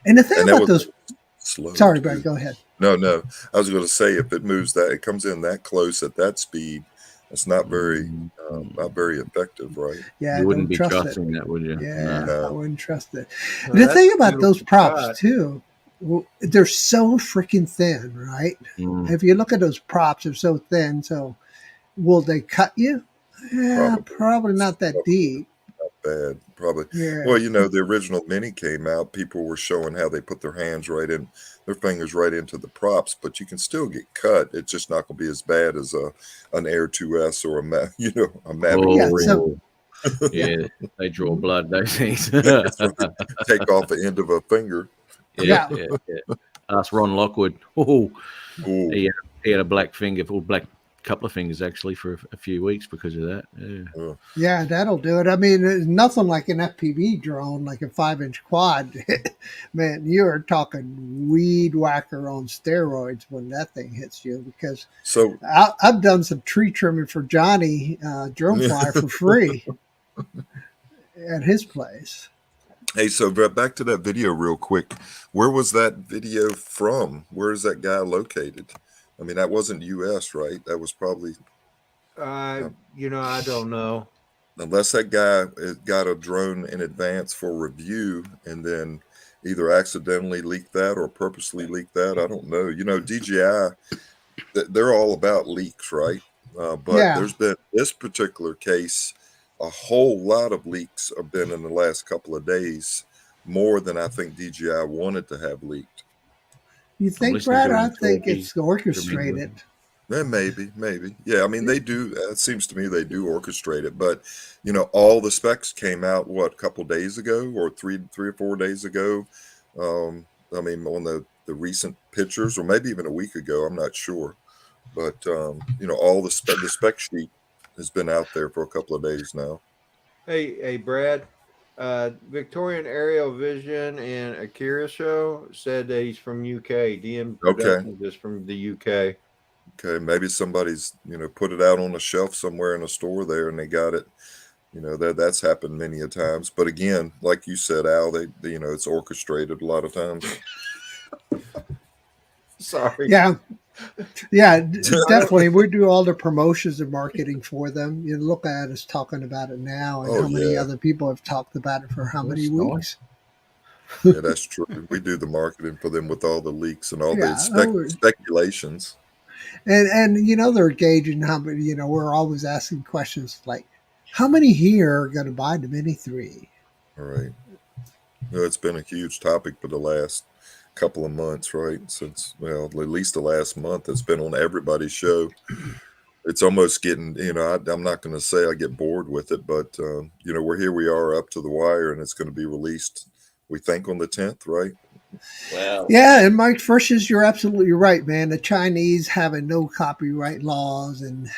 And the thing And that about was those, slow. sorry, too. Brad, go ahead. No. I was going to say, if it moves it comes in that close at that speed, it's not very effective, right? Yeah, You wouldn't don't be trust trusting it. that, would you? Yeah, No. I wouldn't trust it. Well, The that's thing a about those beautiful props shot. too, well, they're so freaking thin, right? Mm. If you look at those props, they're so thin. So will they cut you? Yeah, probably not that deep. Bad, probably. Yeah. Well, the original Mini came out. People were showing how they put their fingers right into the props, but you can still get cut. It's just not going to be as bad as an Air 2S or a Mavic. Yeah, Oh, so- yeah, they draw blood, those things. That's right. Take off the end of a finger. Yeah. Ask Ron Lockwood. Oh, Ooh. he had a black finger, or black couple of fingers actually, for a few weeks because of that. Yeah. Yeah, that'll do it. I mean, there's nothing like an FPV drone, like a 5-inch quad. Man, you're talking weed whacker on steroids when that thing hits you. Because So I've done some tree trimming for Johnny Drone Flyer for free at his place. hey, so back to that video real quick. Where was that video from? Where is that guy located? I mean, that wasn't U.S., right? That was probably, I don't know. unless that guy got a drone in advance for review and then either accidentally leaked that or purposely leaked that. I don't know. DJI, they're all about leaks, right? But Yeah. there's been this particular case, a whole lot of leaks have been in the last couple of days, more than I think DJI wanted to have leaked. You think, listening Brad? to I him think talking. it's orchestrated. Maybe. Yeah, I mean, they do. It seems to me they do orchestrate it. But, all the specs came out, a couple days ago or three or 4 days ago. I mean, on the recent pictures, or maybe even a week ago, I'm not sure. But, all the spec sheet has been out there for a couple of days now. Hey, Brad. Victorian Aerial Vision and Akira Show said that he's from UK. DM Productions is from the UK. Okay, maybe somebody's put it out on a shelf somewhere in a store there, and they got it. That's happened many a times. But again, like you said, Al, they it's orchestrated a lot of times. Sorry. Yeah, definitely. We do all the promotions and marketing for them. You look at us talking about it now, and how many other people have talked about it for how many weeks. Yeah, that's true. We do the marketing for them with all the leaks and all the speculations. And they're gauging how many. We're always asking questions like, how many here are going to buy the Mini 3? All right. It's been a huge topic for the last couple of months, right? Since, at least the last month, it's been on everybody's show. It's almost getting, I'm not going to say I get bored with it, but, we are up to the wire, and it's going to be released, we think, on the 10th, right? Wow. Yeah, and Mike Frisch's, you're absolutely right, man. The Chinese having no copyright laws, and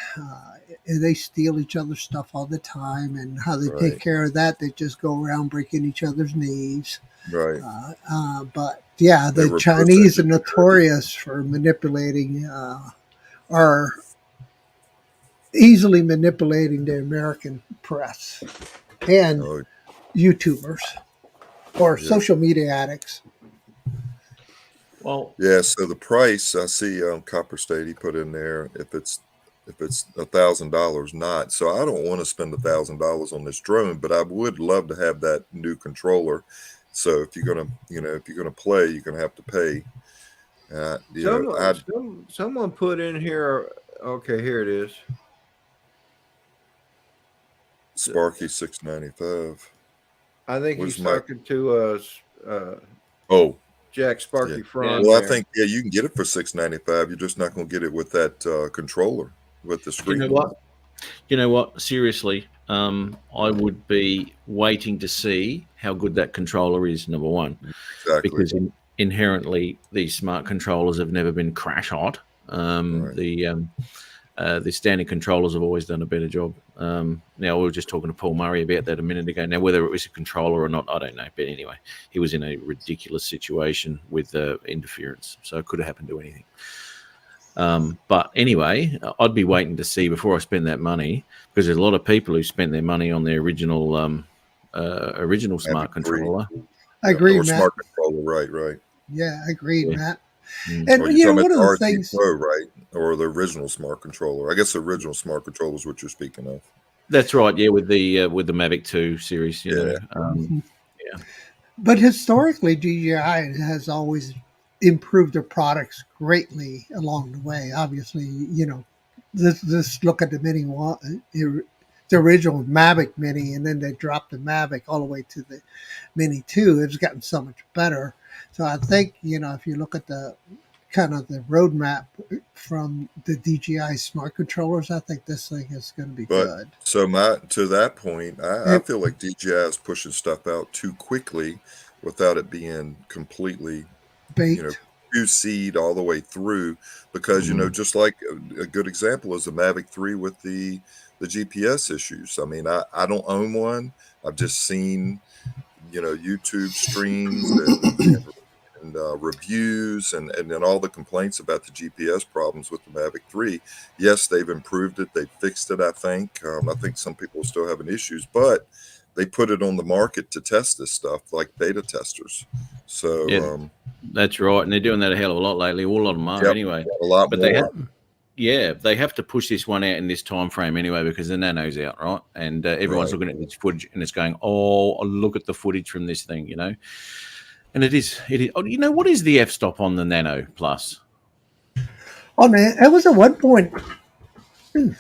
they steal each other's stuff all the time, and how they take care of that, they just go around breaking each other's knees. Right. But yeah, the Chinese are notorious for manipulating, are easily manipulating the American press and YouTubers or social media addicts. Well, yeah. So the price I see Copper State he put in there, if it's if it's $1,000 not. So I don't want to spend $1,000 on this drone, but I would love to have that new controller. So if you're gonna, if you're gonna play, you're gonna have to pay. Someone put in here. Okay, here it is. Sparky 695. I think Where's he's my- talking to Oh, Jack Sparky Yeah. Front. well, I there. think you can get it for $695. You're just not gonna get it with that controller with the You screen. know what? You know what? Seriously, I would be waiting to see how good that controller is. Number one, Exactly. because inherently these smart controllers have never been crash hot. Right. The standard controllers have always done a better job. Now, we were just talking to Paul Murray about that a minute ago. Now, whether it was a controller or not, I don't know. But anyway, he was in a ridiculous situation with interference, so it could have happened to anything. But anyway, I'd be waiting to see before I spend that money, because there's a lot of people who spent their money on their original smart controller. I agree, Or Matt. smart controller, right. Yeah, I agree, Yeah. Matt. Mm. And Or you you're know, talking one about of the the RT things. Pro, right? Or the original smart controller. I guess the original smart controller is what you're speaking of. That's right. Yeah, with the Mavic 2 series. You know. But historically, DJI has always improved their products greatly along the way. Obviously, let's look at the Mini One, the original Mavic Mini, and then they dropped the Mavic all the way to the Mini 2. It's gotten so much better. So I think, if you look at the kind of the roadmap from the DJI smart controllers, I think this thing is going to be good. So to that point, I feel like DJI is pushing stuff out too quickly without it being completely, Baked. QC'd all the way through, because just like a good example is the Mavic 3 with the GPS issues. I mean, I don't own one. I've just seen YouTube streams and reviews and then all the complaints about the GPS problems with the Mavic 3. Yes, they've improved it. They fixed it, I think. I think some people are still having issues, but they put it on the market to test this stuff like beta testers. So Yeah, that's right. And they're doing that a hell of a lot lately. A lot of them are Yep, anyway. a lot But more. they have to push this one out in this time frame anyway, because the Nano's out, right? And everyone's Right. looking at this footage and it's going, oh, look at the footage from this thing, And it is. Oh, what is the f-stop on the Nano Plus? Oh man, it was at one point.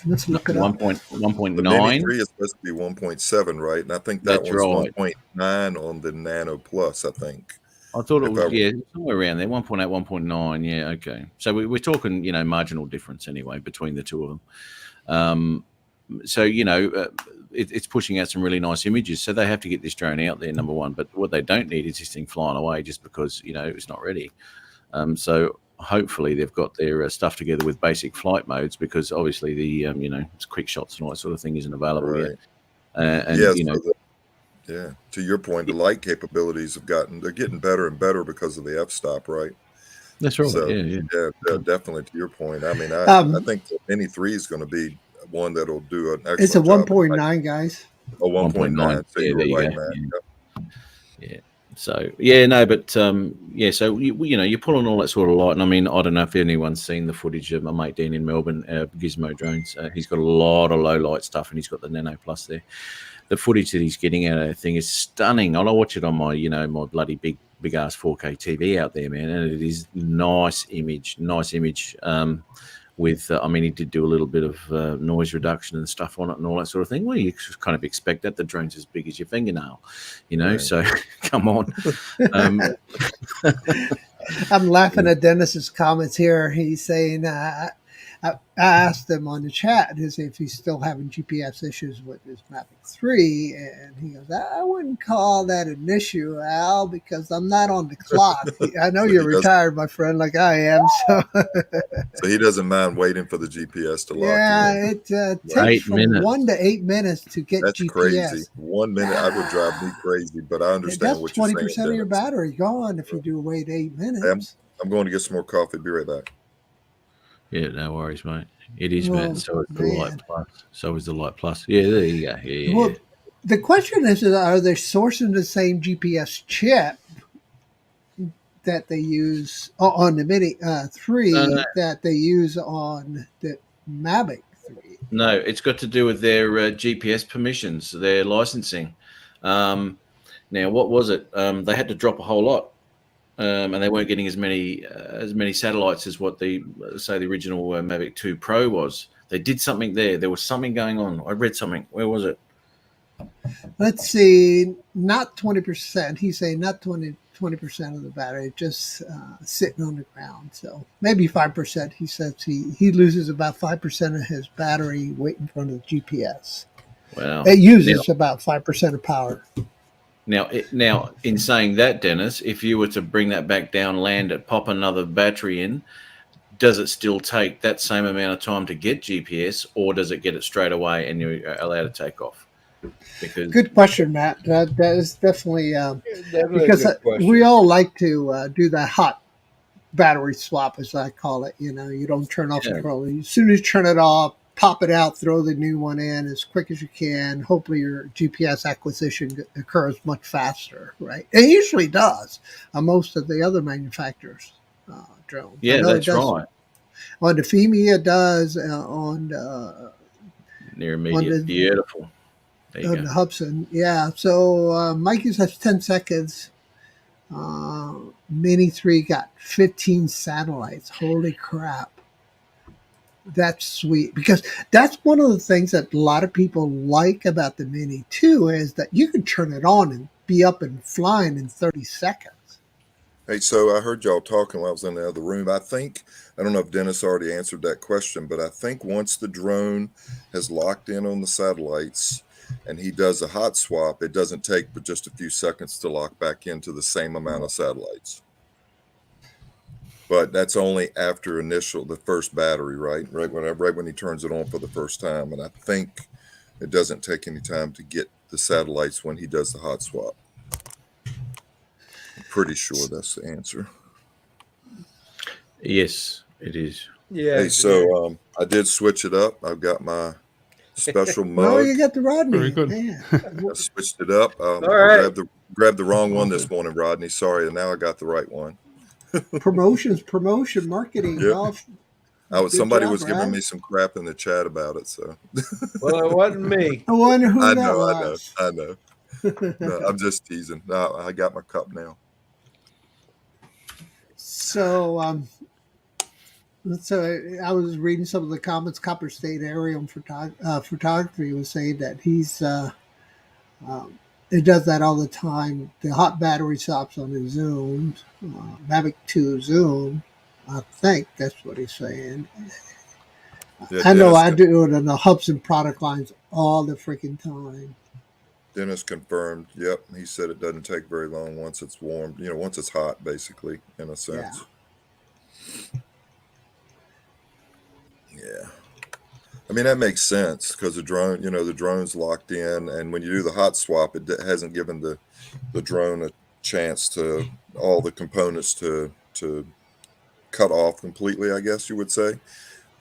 Let's look it up. 1.9. The Mini 3 is supposed to be 1.7, right? And I think that That's one's right. 1.9 on the Nano Plus, I think. I thought it was, somewhere around there, 1.8, 1.9. Yeah, okay. So we're talking, marginal difference anyway between the two of them. So, it's pushing out some really nice images. So they have to get this drone out there, number one. But what they don't need is this thing flying away just because, it's not ready. So hopefully they've got their stuff together with basic flight modes, because obviously the, it's quick shots and all that sort of thing isn't available yet. To your point, the light capabilities they're getting better and better because of the f-stop, right? That's right. So, yeah, definitely to your point. I mean, I think the Mini 3 is going to be one that'll do an excellent It's a job. 1.9, guys. Oh, 1.9. So Yeah, you there were you right, go. man. Yeah. So so you're pulling all that sort of light, and I mean, I don't know if anyone's seen the footage of my mate Dan in Melbourne, Gizmo Drones. He's got a lot of low light stuff, and he's got the Nano Plus there. The footage that he's getting out of that thing is stunning. I watch it on my my bloody big ass 4K TV out there, man, and it is nice image. With he did do a little bit of noise reduction and stuff on it and all that sort of thing. Well, you kind of expect that. The drone's as big as your fingernail, Right. So come on. I'm laughing at Dennis's comments here. He's saying, I asked him on the chat if he's still having GPS issues with his Mavic 3, and he goes, I wouldn't call that an issue, Al, because I'm not on the clock. I know you're retired, my friend, like I am. So, So he doesn't mind waiting for the GPS to lock yeah, in. it takes from 1 to 8 minutes to get That's GPS. crazy. 1 minute, I would drive me crazy, but I understand That's what you're saying. 20% of your Dennis. battery gone if you do wait 8 minutes. I'm going to get some more coffee. Be right back. Yeah, no worries, mate. It is, Well, man. So is the man. Light Plus. So is the Light Plus. Yeah, there you go. Yeah. Well, the question is, are they sourcing the same GPS chip that they use on the Mini 3 that they use on the Mavic No, it's got to do with their GPS permissions, their licensing. Now, what was it? They had to drop a whole lot, and they weren't getting as many satellites as what the original Mavic 2 Pro was. They did something there. There was something going on. I read something. Where was it? Let's see, not 20%. He's saying not 20% of the battery, just sitting on the ground. So maybe 5%. He says he loses about 5% of his battery weight in front of the GPS. Wow. It uses about 5% of power. Now, in saying that, Dennis, if you were to bring that back down, land it, pop another battery in, does it still take that same amount of time to get GPS, or does it get it straight away and you're allowed to take off? Because good question, Matt. That is definitely Definitely because a good question. we all like to do that hot battery swap, as I call it. You know, you don't turn off the controller. As soon as you turn it off, pop it out, throw the new one in as quick as you can. Hopefully your GPS acquisition occurs much faster, right? It usually does on most of the other manufacturers' drones. yeah, that's right. On the FEMI, it does. Near immediate, beautiful. There you on go. the Hubsan, yeah. So Mikey says 10 seconds. Mini 3 got 15 satellites. Holy crap. That's sweet, because that's one of the things that a lot of people like about the Mini 2 is that you can turn it on and be up and flying in 30 seconds. Hey, so I heard y'all talking while I was in the other room. I don't know if Dennis already answered that question, but I think once the drone has locked in on the satellites and he does a hot swap, it doesn't take but just a few seconds to lock back into the same amount of satellites. But that's only after the first battery, right? Right when he turns it on for the first time. And I think it doesn't take any time to get the satellites when he does the hot swap. I'm pretty sure that's the answer. Yes, it is. Yeah. Hey, so I did switch it up. I've got my special mug. Oh, you got the Rodney. Very good. Man. I switched it up. All right. I grabbed the wrong one this morning, Rodney. Sorry, and now I got the right one. Promotion, marketing. Yep. Good somebody job, was giving Brad. me some crap in the chat about it. So Well, it wasn't me. I wonder who that was. I know. No, I'm just teasing. No, I got my cup now. So, I was reading some of the comments. Copper State Aerial Photography was saying that he's it does that all the time. The hot battery stops on his zooms, Mavic 2 zoom. I think that's what he's saying. Yeah, I know Dennis I do it on the Hubsan product lines all the freaking time. Dennis confirmed. Yep, he said it doesn't take very long once it's warm. Once it's hot, basically, in a sense. Yeah. I mean, that makes sense because the drone's locked in, and when you do the hot swap, it hasn't given the drone a chance to all the components to cut off completely, I guess you would say.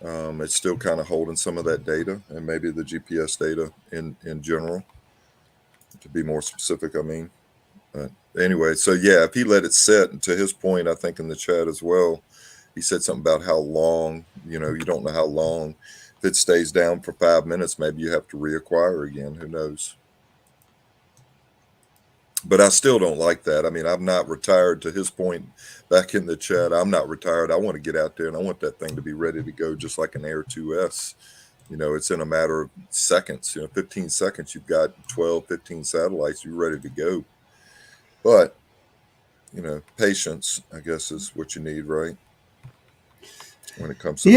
It's still kind of holding some of that data, and maybe the GPS data in general, to be more specific, I mean. Anyway, so yeah, if he let it sit, and to his point, I think in the chat as well, he said something about how long, you don't know how long. If it stays down for 5 minutes, maybe you have to reacquire again. Who knows? But I still don't like that. I mean, I'm not retired, to his point back in the chat. I'm not retired. I want to get out there and I want that thing to be ready to go just like an Air 2S. It's in a matter of seconds, 15 seconds, you've got 12, 15 satellites, you're ready to go. But, patience, I guess, is what you need, right? When it comes to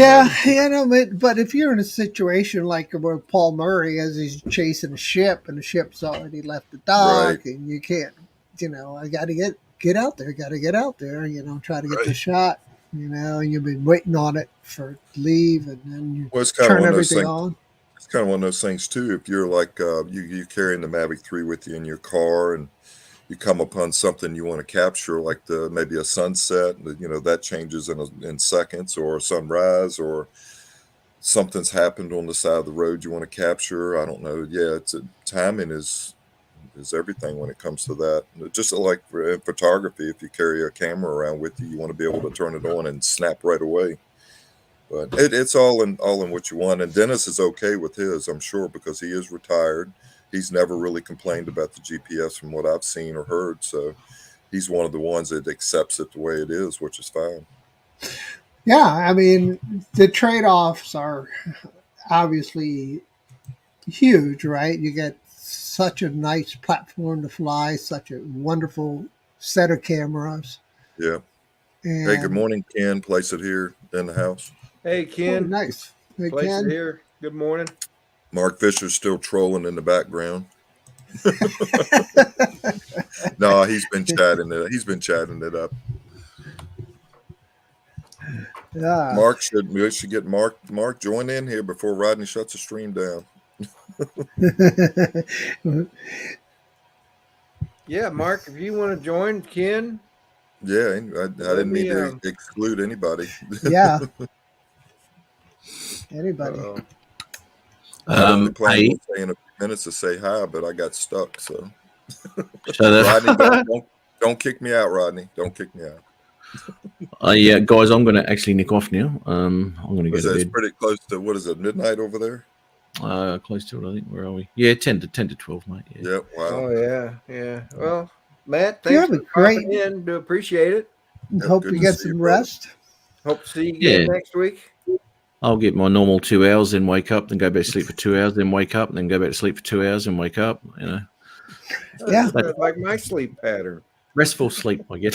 but if you're in a situation like where Paul Murray, as he's chasing a ship and the ship's already left the dock, and you can't, I got to get out there, try to get the shot, and you've been waiting on it for leave, and then you turn everything on. It's kind of one of those things too. If you're like you carrying the Mavic 3 with you in your car, and you come upon something you want to capture, like maybe a sunset, that changes in seconds, or a sunrise, or something's happened on the side of the road you want to capture. I don't know. Yeah, timing is everything when it comes to that. Just like in photography, if you carry a camera around with you, you want to be able to turn it on and snap right away. But it's all in what you want. And Dennis is okay with his, I'm sure, because he is retired. He's never really complained about the GPS from what I've seen or heard. So he's one of the ones that accepts it the way it is, which is fine. Yeah, I mean, the trade-offs are obviously huge, right? You get such a nice platform to fly, such a wonderful set of cameras. Yeah. And Hey, good morning, Ken. Place it here in the house. Hey, Oh, Ken. nice. Hey, Place Ken. it here. Good morning. Mark Fisher's still trolling in the background. No, he's been chatting it. He's been chatting it up. Yeah. We should get Mark join in here before Rodney shuts the stream down. Yeah, Mark, if you want to join, Ken. Yeah, I didn't mean to exclude anybody. Yeah. Anybody. Uh-oh. I only planned Hey, on saying a few minutes to say hi, but I got stuck. So, so Rodney, don't kick me out, Rodney. Don't kick me out. yeah, guys, I'm going to actually nick off now. I'm going to go to It's bed. pretty close to, what is it, midnight over there? Close to it, I think. Where are we? Yeah, 10 to 12, mate. Yeah. Yeah, wow. Oh, yeah, yeah. Well, Matt, You thanks have for a great- popping in. Do appreciate it. Hope good you to get see you, some brother. rest. Hope to see you again Yeah. next week. I'll get my normal 2 hours, then wake up, then go back to sleep for 2 hours, then wake up, then go back to sleep for 2 hours, and wake up. You know, Yeah. That's like my sleep pattern. restful sleep. I get.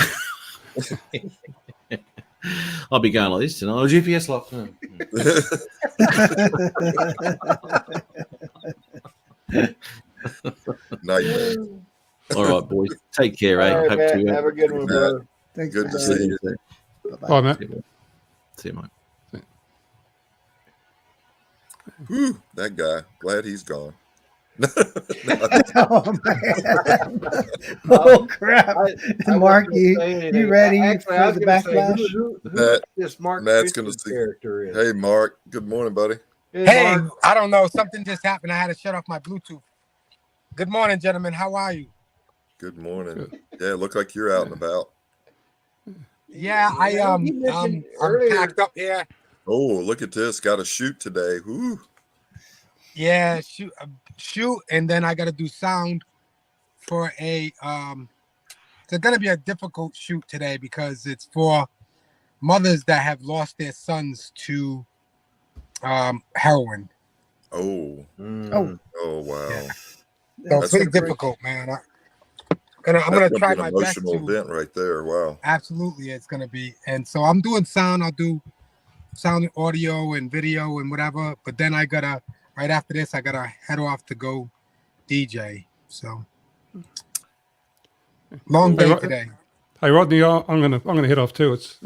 I'll be going like this tonight. Oh, GPS lock. Nightmare. All right, boys. Take care, eh? All right, Hope Matt, to have a good one, Matt. brother. Thanks, Good to Matt. see you. Bye-bye. Bye, Matt. See you, mate. Whew, that guy. Glad he's gone. Oh, man. Oh, crap. I Mark, wasn't gonna say you anything. ready Actually, I for was the gonna say, backlash? who Matt- this Mark Matt's Fisher gonna see- character is? Hey, Mark. Good morning, buddy. Hey, Mark. I don't know. Something just happened. I had to shut off my Bluetooth. Good morning, gentlemen. How are you? Good morning. Yeah, look like you're out and about. Yeah, You mentioned I'm earlier- packed up here. Oh, look at this. Got a shoot today. Woo. Yeah, shoot, and then I got to do sound for a. It's gonna be a difficult shoot today because it's for mothers that have lost their sons to heroin. Oh. Oh. Oh, wow. Yeah. So That's pretty gonna be- difficult, man. I'm That's gonna be try an my best emotional to. event right there. Wow. Absolutely, it's gonna be. And so I'm doing sound. I'll do sound, audio, and video, and whatever. But then right after this, I gotta head off to go DJ. So long day Hey, today. Hey, Rodney, I'm gonna head off too. It's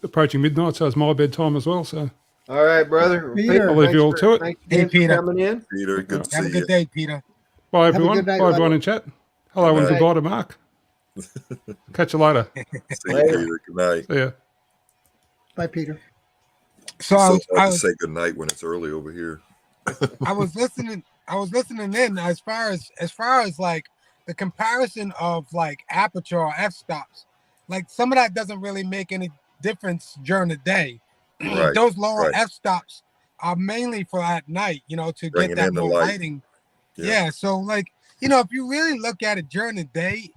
approaching midnight, so it's my bedtime as well. So All right, brother. Peter. I'll leave you all to it. Thanks Hey, again for Peter. coming in. Peter, good to Have a see you. good day, Peter. bye, a everyone. good night, Bye, everyone Rodney. in chat. Hello Good and night. goodbye to Mark. Catch you later. See you, Later. Peter. Good night. See ya. Bye, Peter. So So I hard to was say good night when it's early over here. I was listening in as far as like the comparison of like aperture or f-stops. Like some of that doesn't really make any difference during the day. Right, Those lower right. f-stops are mainly for at night, to Bringing get that in the more light. lighting. Yeah. Yeah. So like, if you really look at it during the day,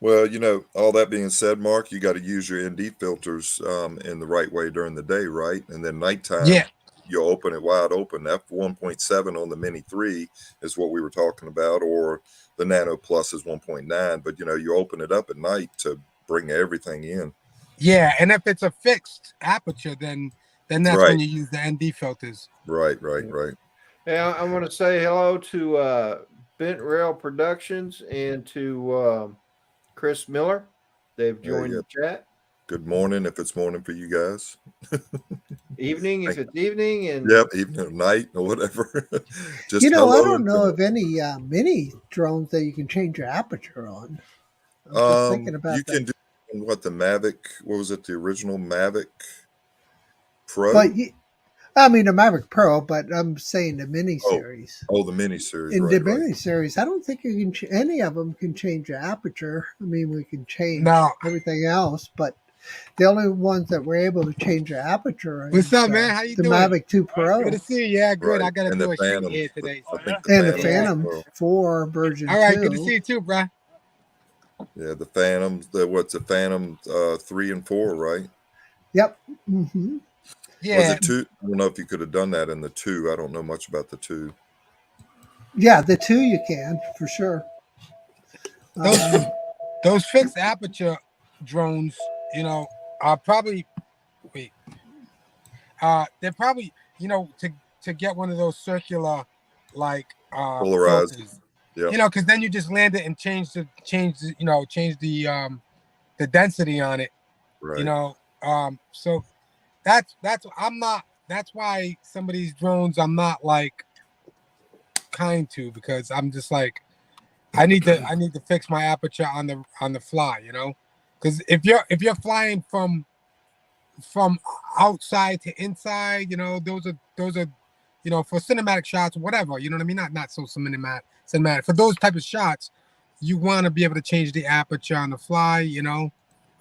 Well, all that being said, Mark, you got to use your ND filters in the right way during the day, right? And then nighttime, Yeah. you open it wide open. F1.7 on the Mini 3 is what we were talking about, or the Nano Plus is 1.9. But, you open it up at night to bring everything in. yeah. And if it's a fixed aperture, then that's Right. when you use the ND filters. Right. Hey, I want to say hello to Bent Rail Productions and to Chris Miller. They've joined the chat. Good morning if it's morning for you guys. Evening if it's evening. And Yep, evening or night or whatever. Just I hello don't and know good of any mini drones that you can change your aperture on. I'm just thinking about you that. can do the Mavic, what was it, the original Mavic Pro? But I mean, the Maverick Pro, but I'm saying the mini series. Oh, the mini series. In right, the right. mini series, I don't think you can. Any of them can change your aperture. I mean, we can change No. everything else, but The only ones that were able to change the aperture What's is up, man? How you the doing? Mavic 2 Pro Good to see you. Yeah, good. Right. I gotta And do the a shoot Phantoms. here today. I think the and the Phantoms as Phantom well. 4 version All right, 2. good to see you too, bro. Yeah, the Phantoms. What's the Phantom 3 and 4, right? Yep. Hmm. Yeah, Was it 2? I don't know if you could have done that in the 2. I don't know much about the 2. Yeah, the 2 you can for sure. those those fixed aperture drones, are probably wait. They're probably to get one of those circular like Polarized. filters. Yep. Because then you just land it and change the density on it. Right. So that's I'm not. That's why some of these drones I'm not like kind to, because I'm just like I need to fix my aperture on the fly. Because if you're flying from outside to inside, those are for cinematic shots, whatever, you know what I mean, not so cinematic for those type of shots, you want to be able to change the aperture on the fly.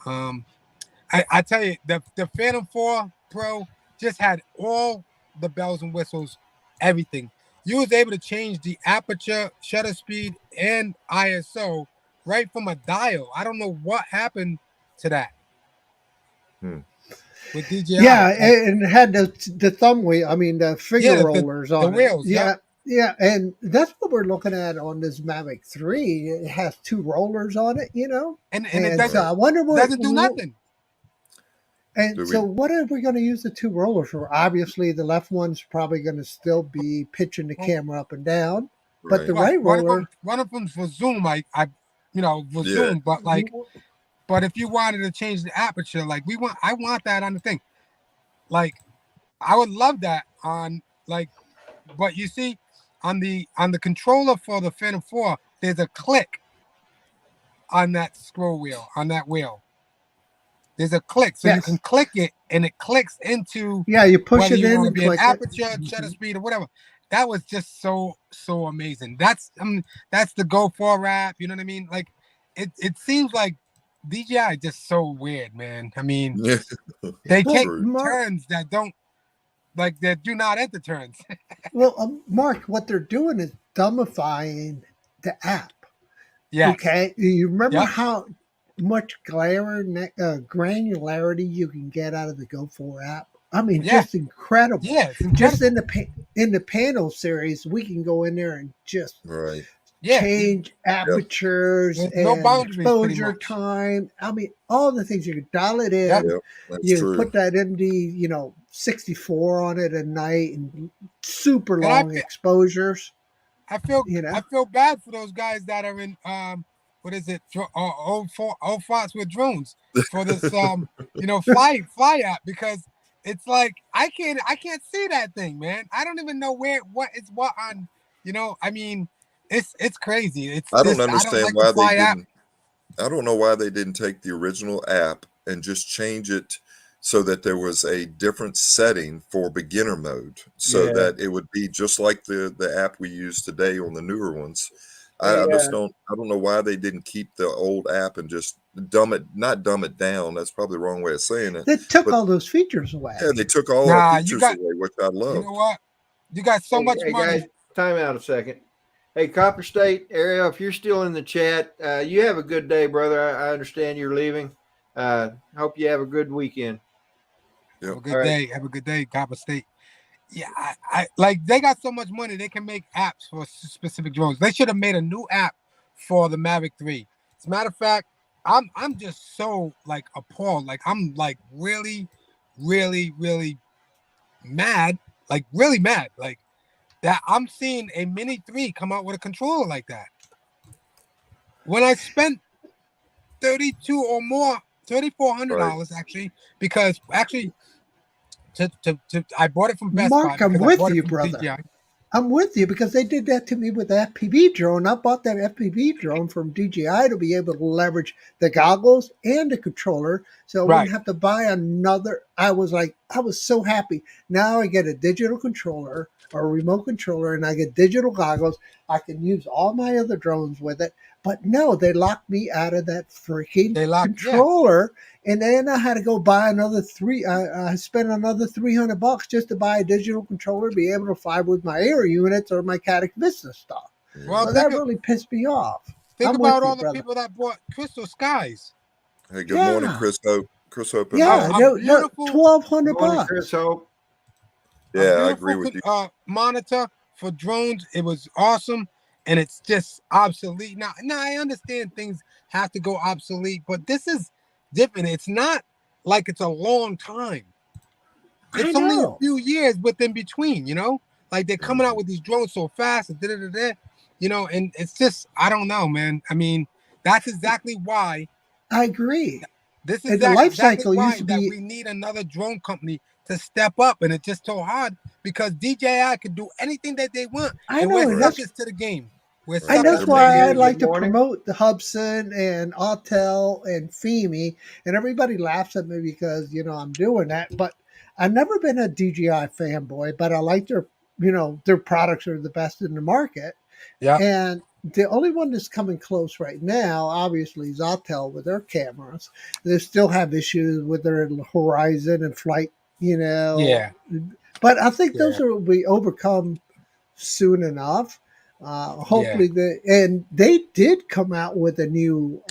I tell you, the Phantom 4 Pro just had all the bells and whistles, everything. You was able to change the aperture, shutter speed, and ISO right from a dial. I don't know what happened to that with DJI. Yeah, and it had the thumb wheel. I mean, the finger rollers on the wheels. it. Yeah, yeah, and that's what we're looking at on this Mavic 3. It has 2 rollers on it, and it doesn't, so I wonder what doesn't do nothing. And so, what are we going to use the 2 rollers for? Obviously, the left one's probably going to still be pitching the camera up and down, but the right roller, one of them's for zoom. For zoom, but but if you wanted to change the aperture, like I want that on the thing. Like, I would love that on but you see, on the controller for the Phantom 4, there's a click on that scroll wheel, on that wheel. There's a click, so you can click it, and it clicks into you push it you in want to and be an click aperture, shutter speed, or whatever. That was just so amazing. That's the Go 4 app. You know what I mean? Like, it seems like DJI just so weird, man. I mean, they take turns that don't that do not enter turns. Well, Mark, what they're doing is dumbifying the app. Yeah. Okay. You remember how much granularity you can get out of the Go 4 app? I mean, just incredible. Yeah, it's incredible. Just in the panel series, we can go in there and just change apertures and exposure time. I mean, all the things. You can dial it in. You put that MD, 64 on it at night, and super long exposures. I feel bad for those guys that are in what is it? Old farts with drones for this fly app, because it's like I can't see that thing, man. I don't even know what on. I mean, it's crazy. I don't understand why they didn't. App. I don't know why they didn't take the original app and just change it so that there was a different setting for beginner mode, so that it would be just like the app we use today on the newer ones. I don't know why they didn't keep the old app and just not dumb it down. That's probably the wrong way of saying it. They took all those features away. Yeah, they took all our features away, which I love. You know what? You got so much money. Guys, time out a second. Hey, Copper State, Ariel, if you're still in the chat, you have a good day, brother. I understand you're leaving. Hope you have a good weekend. Yep. Have a good day. Have a good day, Copper State. Yeah, I like, they got so much money, they can make apps for specific drones. They should have made a new app for the Mavic 3. As a matter of fact, I'm just so appalled. Like, I'm really, really, really mad. Like, really mad. Like, that I'm seeing a Mini 3 come out with a controller like that. When I spent $3,400 or more, $3,400 actually, because actually I bought it from Best Buy. Mark, I'm with you, brother. DJI. I'm with you, because they did that to me with the FPV drone. I bought that FPV drone from DJI to be able to leverage the goggles and the controller, so I wouldn't have to buy another. I was so happy. Now I get a digital controller or a remote controller, and I get digital goggles. I can use all my other drones with it. But no, they locked me out of that freaking They locked- controller, and then I had to go buy another three. I spent another $300 just to buy a digital controller, be able to fly with my air units or my Catic Vista stuff. Well, So think, that really pissed me off. think I'm about with you, all the brother. people that bought Crystal Skies. Hey, good morning, Yeah. Chris Hope. Chris Hope. Yeah, A no, beautiful- $1,200. Chris Hope. Yeah, A I agree with you. Monitor for drones. It was awesome, and it's just obsolete now. Now I understand things have to go obsolete, but this is different. It's not like it's a long time. It's I only a know. few years within between. You know, like they're coming out with these drones so fast and da. You know, and it's just I don't know, man. I mean, that's exactly why. I agree. This is And the life exactly cycle why used to that be. we need another drone company to step up, and it's just so hard because DJI could do anything that they want, I and know, we're and that's suckers to the game. We're And and suckers that's to the why game. I like to morning. promote the Hubson and Autel and FEMI, and everybody laughs at me because I'm doing that. But I've never been a DJI fanboy, but I like their products are the best in the market. Yeah. And the only one that's coming close right now, obviously, is Autel with their cameras. They still have issues with their Horizon and flight, Yeah. But I think those will be overcome soon enough. Hopefully, they did come out with a new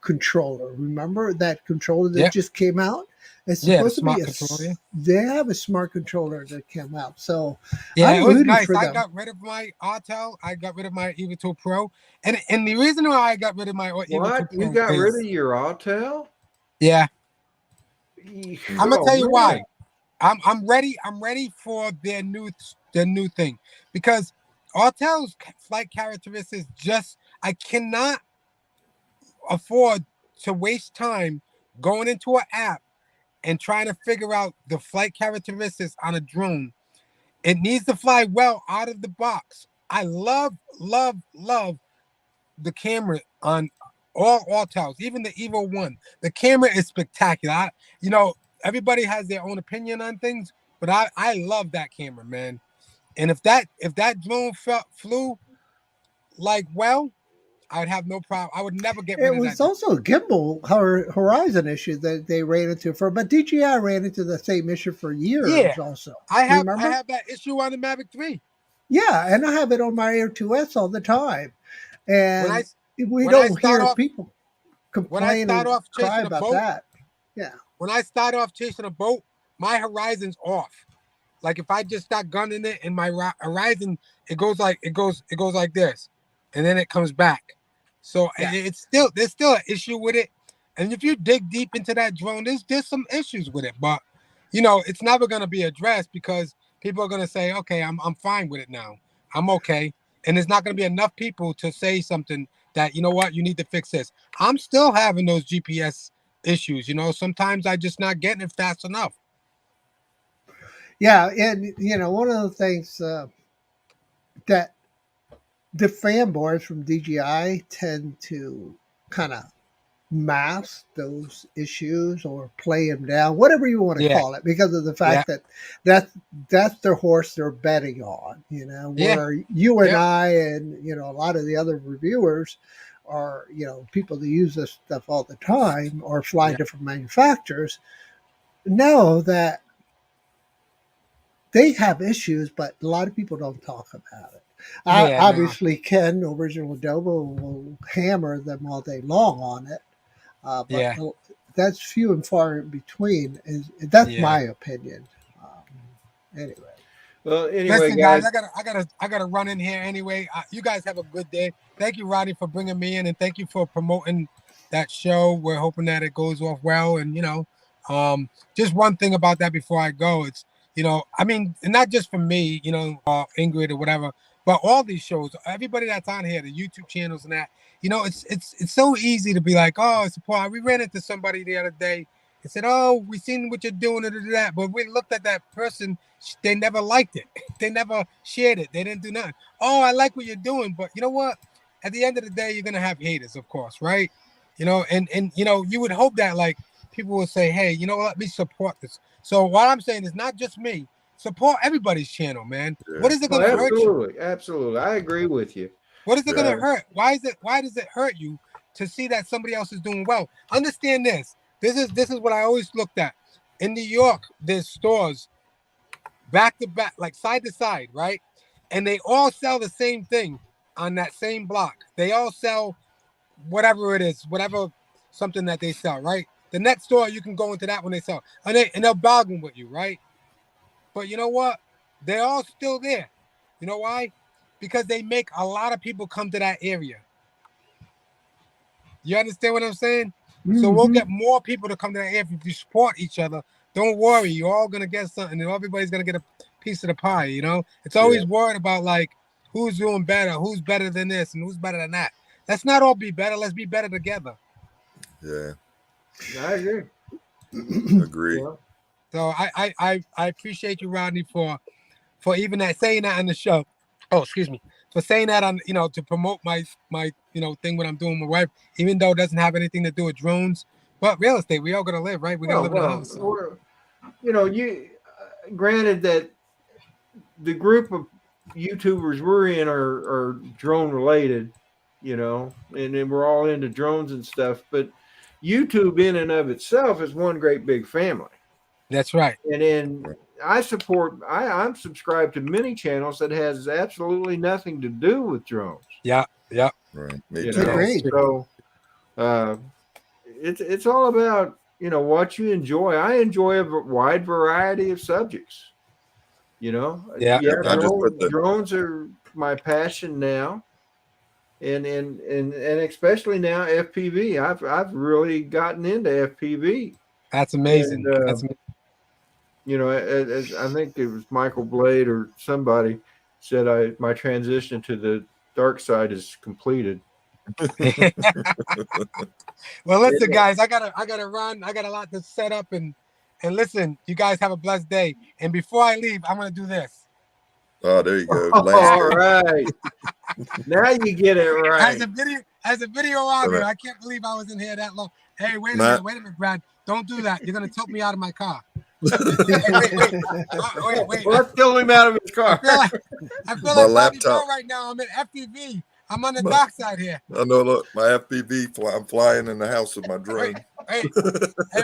controller. Remember that controller that just came out? It's Yeah, the supposed to smart be controller. They have a smart controller that came out. So Yeah, I'm it was rooting nice. for I them. got rid of my Autel. I got rid of my Eva 2 Pro, and the reason why I got rid of my Eva 2 What? Pro You got is, rid of your Autel? Yeah, I'm gonna tell you why. man. I'm ready. I'm ready for their new thing because Autel's flight characteristics just I cannot afford to waste time going into an app and trying to figure out the flight characteristics on a drone. It needs to fly well out of the box. I love the camera on all Autels, even the Evo 1. The camera is spectacular. Everybody has their own opinion on things, but I love that camera, man. And if that drone flew like I'd have no problem. I would never get rid It of that. was also a gimbal Horizon issue that they ran into but DJI ran into the same issue for years also. I have Remember? that issue on the Mavic 3. Yeah, and I have it on my Air 2S all the time. And we when I don't start hear off- people when I complain start and off cry chasing a about boat, that. Yeah. When I start off chasing a boat, my horizon's off. Like if I just start gunning it and my horizon, it goes like this, and then it comes back. So there's still an issue with it. And if you dig deep into that drone, there's some issues with it, but it's never gonna be addressed because people are gonna say, okay, I'm fine with it now. I'm okay. And there's not gonna be enough people to say something that, you know what, you need to fix this. I'm still having those GPS issues. Sometimes I just not getting it fast enough. Yeah, and one of the things that the fanboys from DJI tend to kind of mask those issues or play them down, whatever you want to call it, because of the fact that that's their horse they're betting on. Where you and I and a lot of the other reviewers are people that use this stuff all the time or fly different manufacturers know that they have issues, but a lot of people don't talk about it. Obviously, Ken, Original Adobe, will hammer them all day long on it. But that's few and far in between. That's my opinion. Anyway. Well, anyway, listen, guys, I gotta run in here anyway. You guys have a good day. Thank you, Rodney, for bringing me in, and thank you for promoting that show. We're hoping that it goes off well, and just one thing about that before I go, it's I mean, not just for me, Ingrid or whatever, but all these shows, everybody that's on here, the YouTube channels and that, it's so easy to be like, oh, support. We ran into somebody the other day and said, oh, we seen what you're doing and that, but we looked at that person, they never liked it, they never shared it, they didn't do nothing. Oh, I like what you're doing, but you know what? At the end of the day, you're gonna have haters, of course, right? And you would hope that like people will say, hey, let me support this. So what I'm saying is not just me. Support everybody's channel, man. What is it going to hurt you? Absolutely. I agree with you. What is it Yeah. gonna hurt? Why does it hurt you to see that somebody else is doing well? Understand this. This is what I always looked at. In New York, there's stores back to back, like side to side, right? And they all sell the same thing on that same block. They all sell whatever it is, whatever something that they sell, right? The next store you can go into that when they sell, and they'll bargain with you, right? But you know what? They're all still there. You know why? Because they make a lot of people come to that area. You understand what I'm saying? So we'll get more people to come to that area if you support each other. Don't worry, you're all gonna get something, and everybody's gonna get a piece of the pie. You know, it's always worried about like who's doing better, who's better than this, and who's better than that. Let's not all be better. Let's be better together. Yeah. I agree. Agree. Yeah. So I appreciate you, Rodney, for even that saying that on the show. Oh, excuse me, for saying that on to promote my thing what I'm doing with my wife, even though it doesn't have anything to do with drones, but real estate. We all gonna live, right? We gotta live in a house. So. You granted that the group of YouTubers we're in are drone related, and then we're all into drones and stuff, but YouTube in and of itself is one great big family. That's right. And then I'm subscribed to many channels that has absolutely nothing to do with drones. Yeah. Right. Me You too. know? Agreed. So it's all about what you enjoy. I enjoy a wide variety of subjects. Yeah. I just put the Drones are my passion now, and especially now FPV. I've really gotten into FPV. That's amazing. And, That's amazing. as I think it was Michael Blade or somebody said, my transition to the dark side is completed. Well, listen, guys, I gotta run. I got a lot to set up and listen. You guys have a blessed day. And before I leave, I'm gonna do this. Oh, there you go. All right. Now you get it right. As a videographer, I can't believe I was in here that long. Hey, wait a minute, Brad. Don't do that. You're gonna tote me out of my car. Wait. Let's kill him out of his car. I feel like Rodney Bell right now. I'm in FPV. I'm on the dock side here. I know. Look, my FPV. I'm flying in the house with my drone. Hey,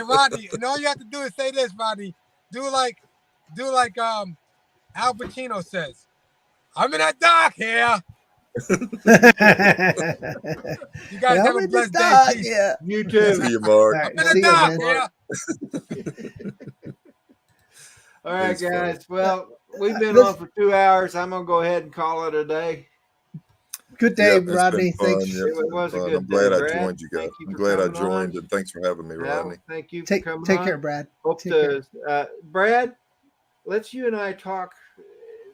Rodney. And all you have to do is say this, Rodney. Do like Al Pacino says. I'm in a dock here. You guys have a blessed day. Yeah. You too. See you, Mark. I'm in a dock here. All right, Thanks, guys. folks. Well, we've been on for 2 hours. I'm gonna go ahead and call it a day. Good day, Yep, it's Rodney. been fun. Thanks. Yep, it's It been was a fun. good I'm glad day, I Brad. joined you guys. Thank you I'm for glad I coming on. joined, and thanks for having me, Rodney. Al, thank you for Take coming take on. care, Brad. Hope Take care. Brad, let's you and I talk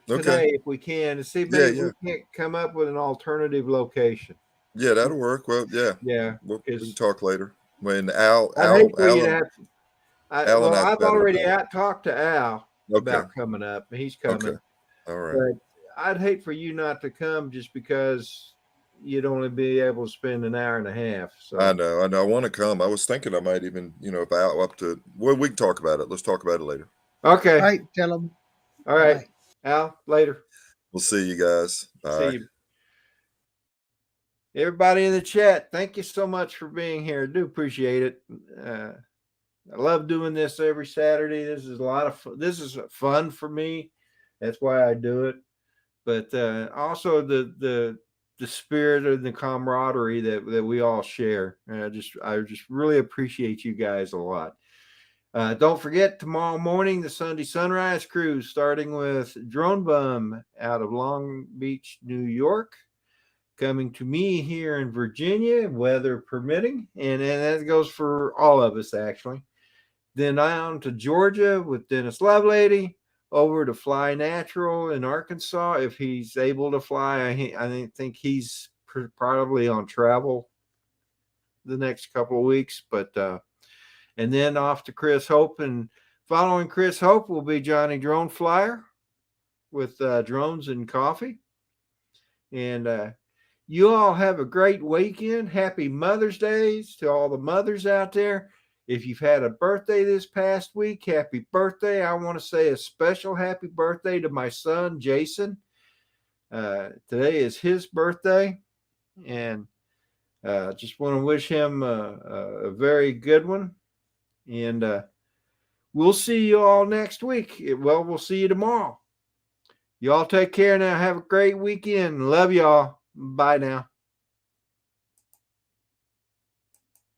today if we can, and see maybe we can't come up with an alternative location. Yeah, that'll work. Well, yeah. Yeah, we can talk later. When Al, I've already about talked to Al about coming up. He's coming. Okay. All right. But I'd hate for you not to come just because you'd only be able to spend an hour and a half. So I know. I want to come. I was thinking I might even, if Al up to. Well, we can talk about it. Let's talk about it later. Okay. All right, gentlemen. All right. Bye. Al, later. We'll see you guys. Bye. See you. Everybody in the chat, thank you so much for being here. I do appreciate it. I love doing this every Saturday. This is a lot of fun. This is fun for me. That's why I do it. But also the spirit and the camaraderie that we all share. And I just really appreciate you guys a lot. Don't forget, tomorrow morning, the Sunday Sunrise Cruise, starting with Drone Bum out of Long Beach, New York, coming to me here in Virginia, weather permitting. And that goes for all of us, actually. Then down to Georgia with Dennis Lovelady, over to Fly Natural in Arkansas. If he's able to fly, I think he's probably on travel the next couple of weeks. But and then off to Chris Hope, and following Chris Hope will be Johnny Drone Flyer with drones and coffee. And you all have a great weekend. Happy Mother's Days to all the mothers out there. If you've had a birthday this past week, happy birthday. I want to say a special happy birthday to my son, Jason. Today is his birthday, and just want to wish him a very good one. And we'll see you all next week. Well, we'll see you tomorrow. Y'all take care now. Have a great weekend. Love y'all. Bye now.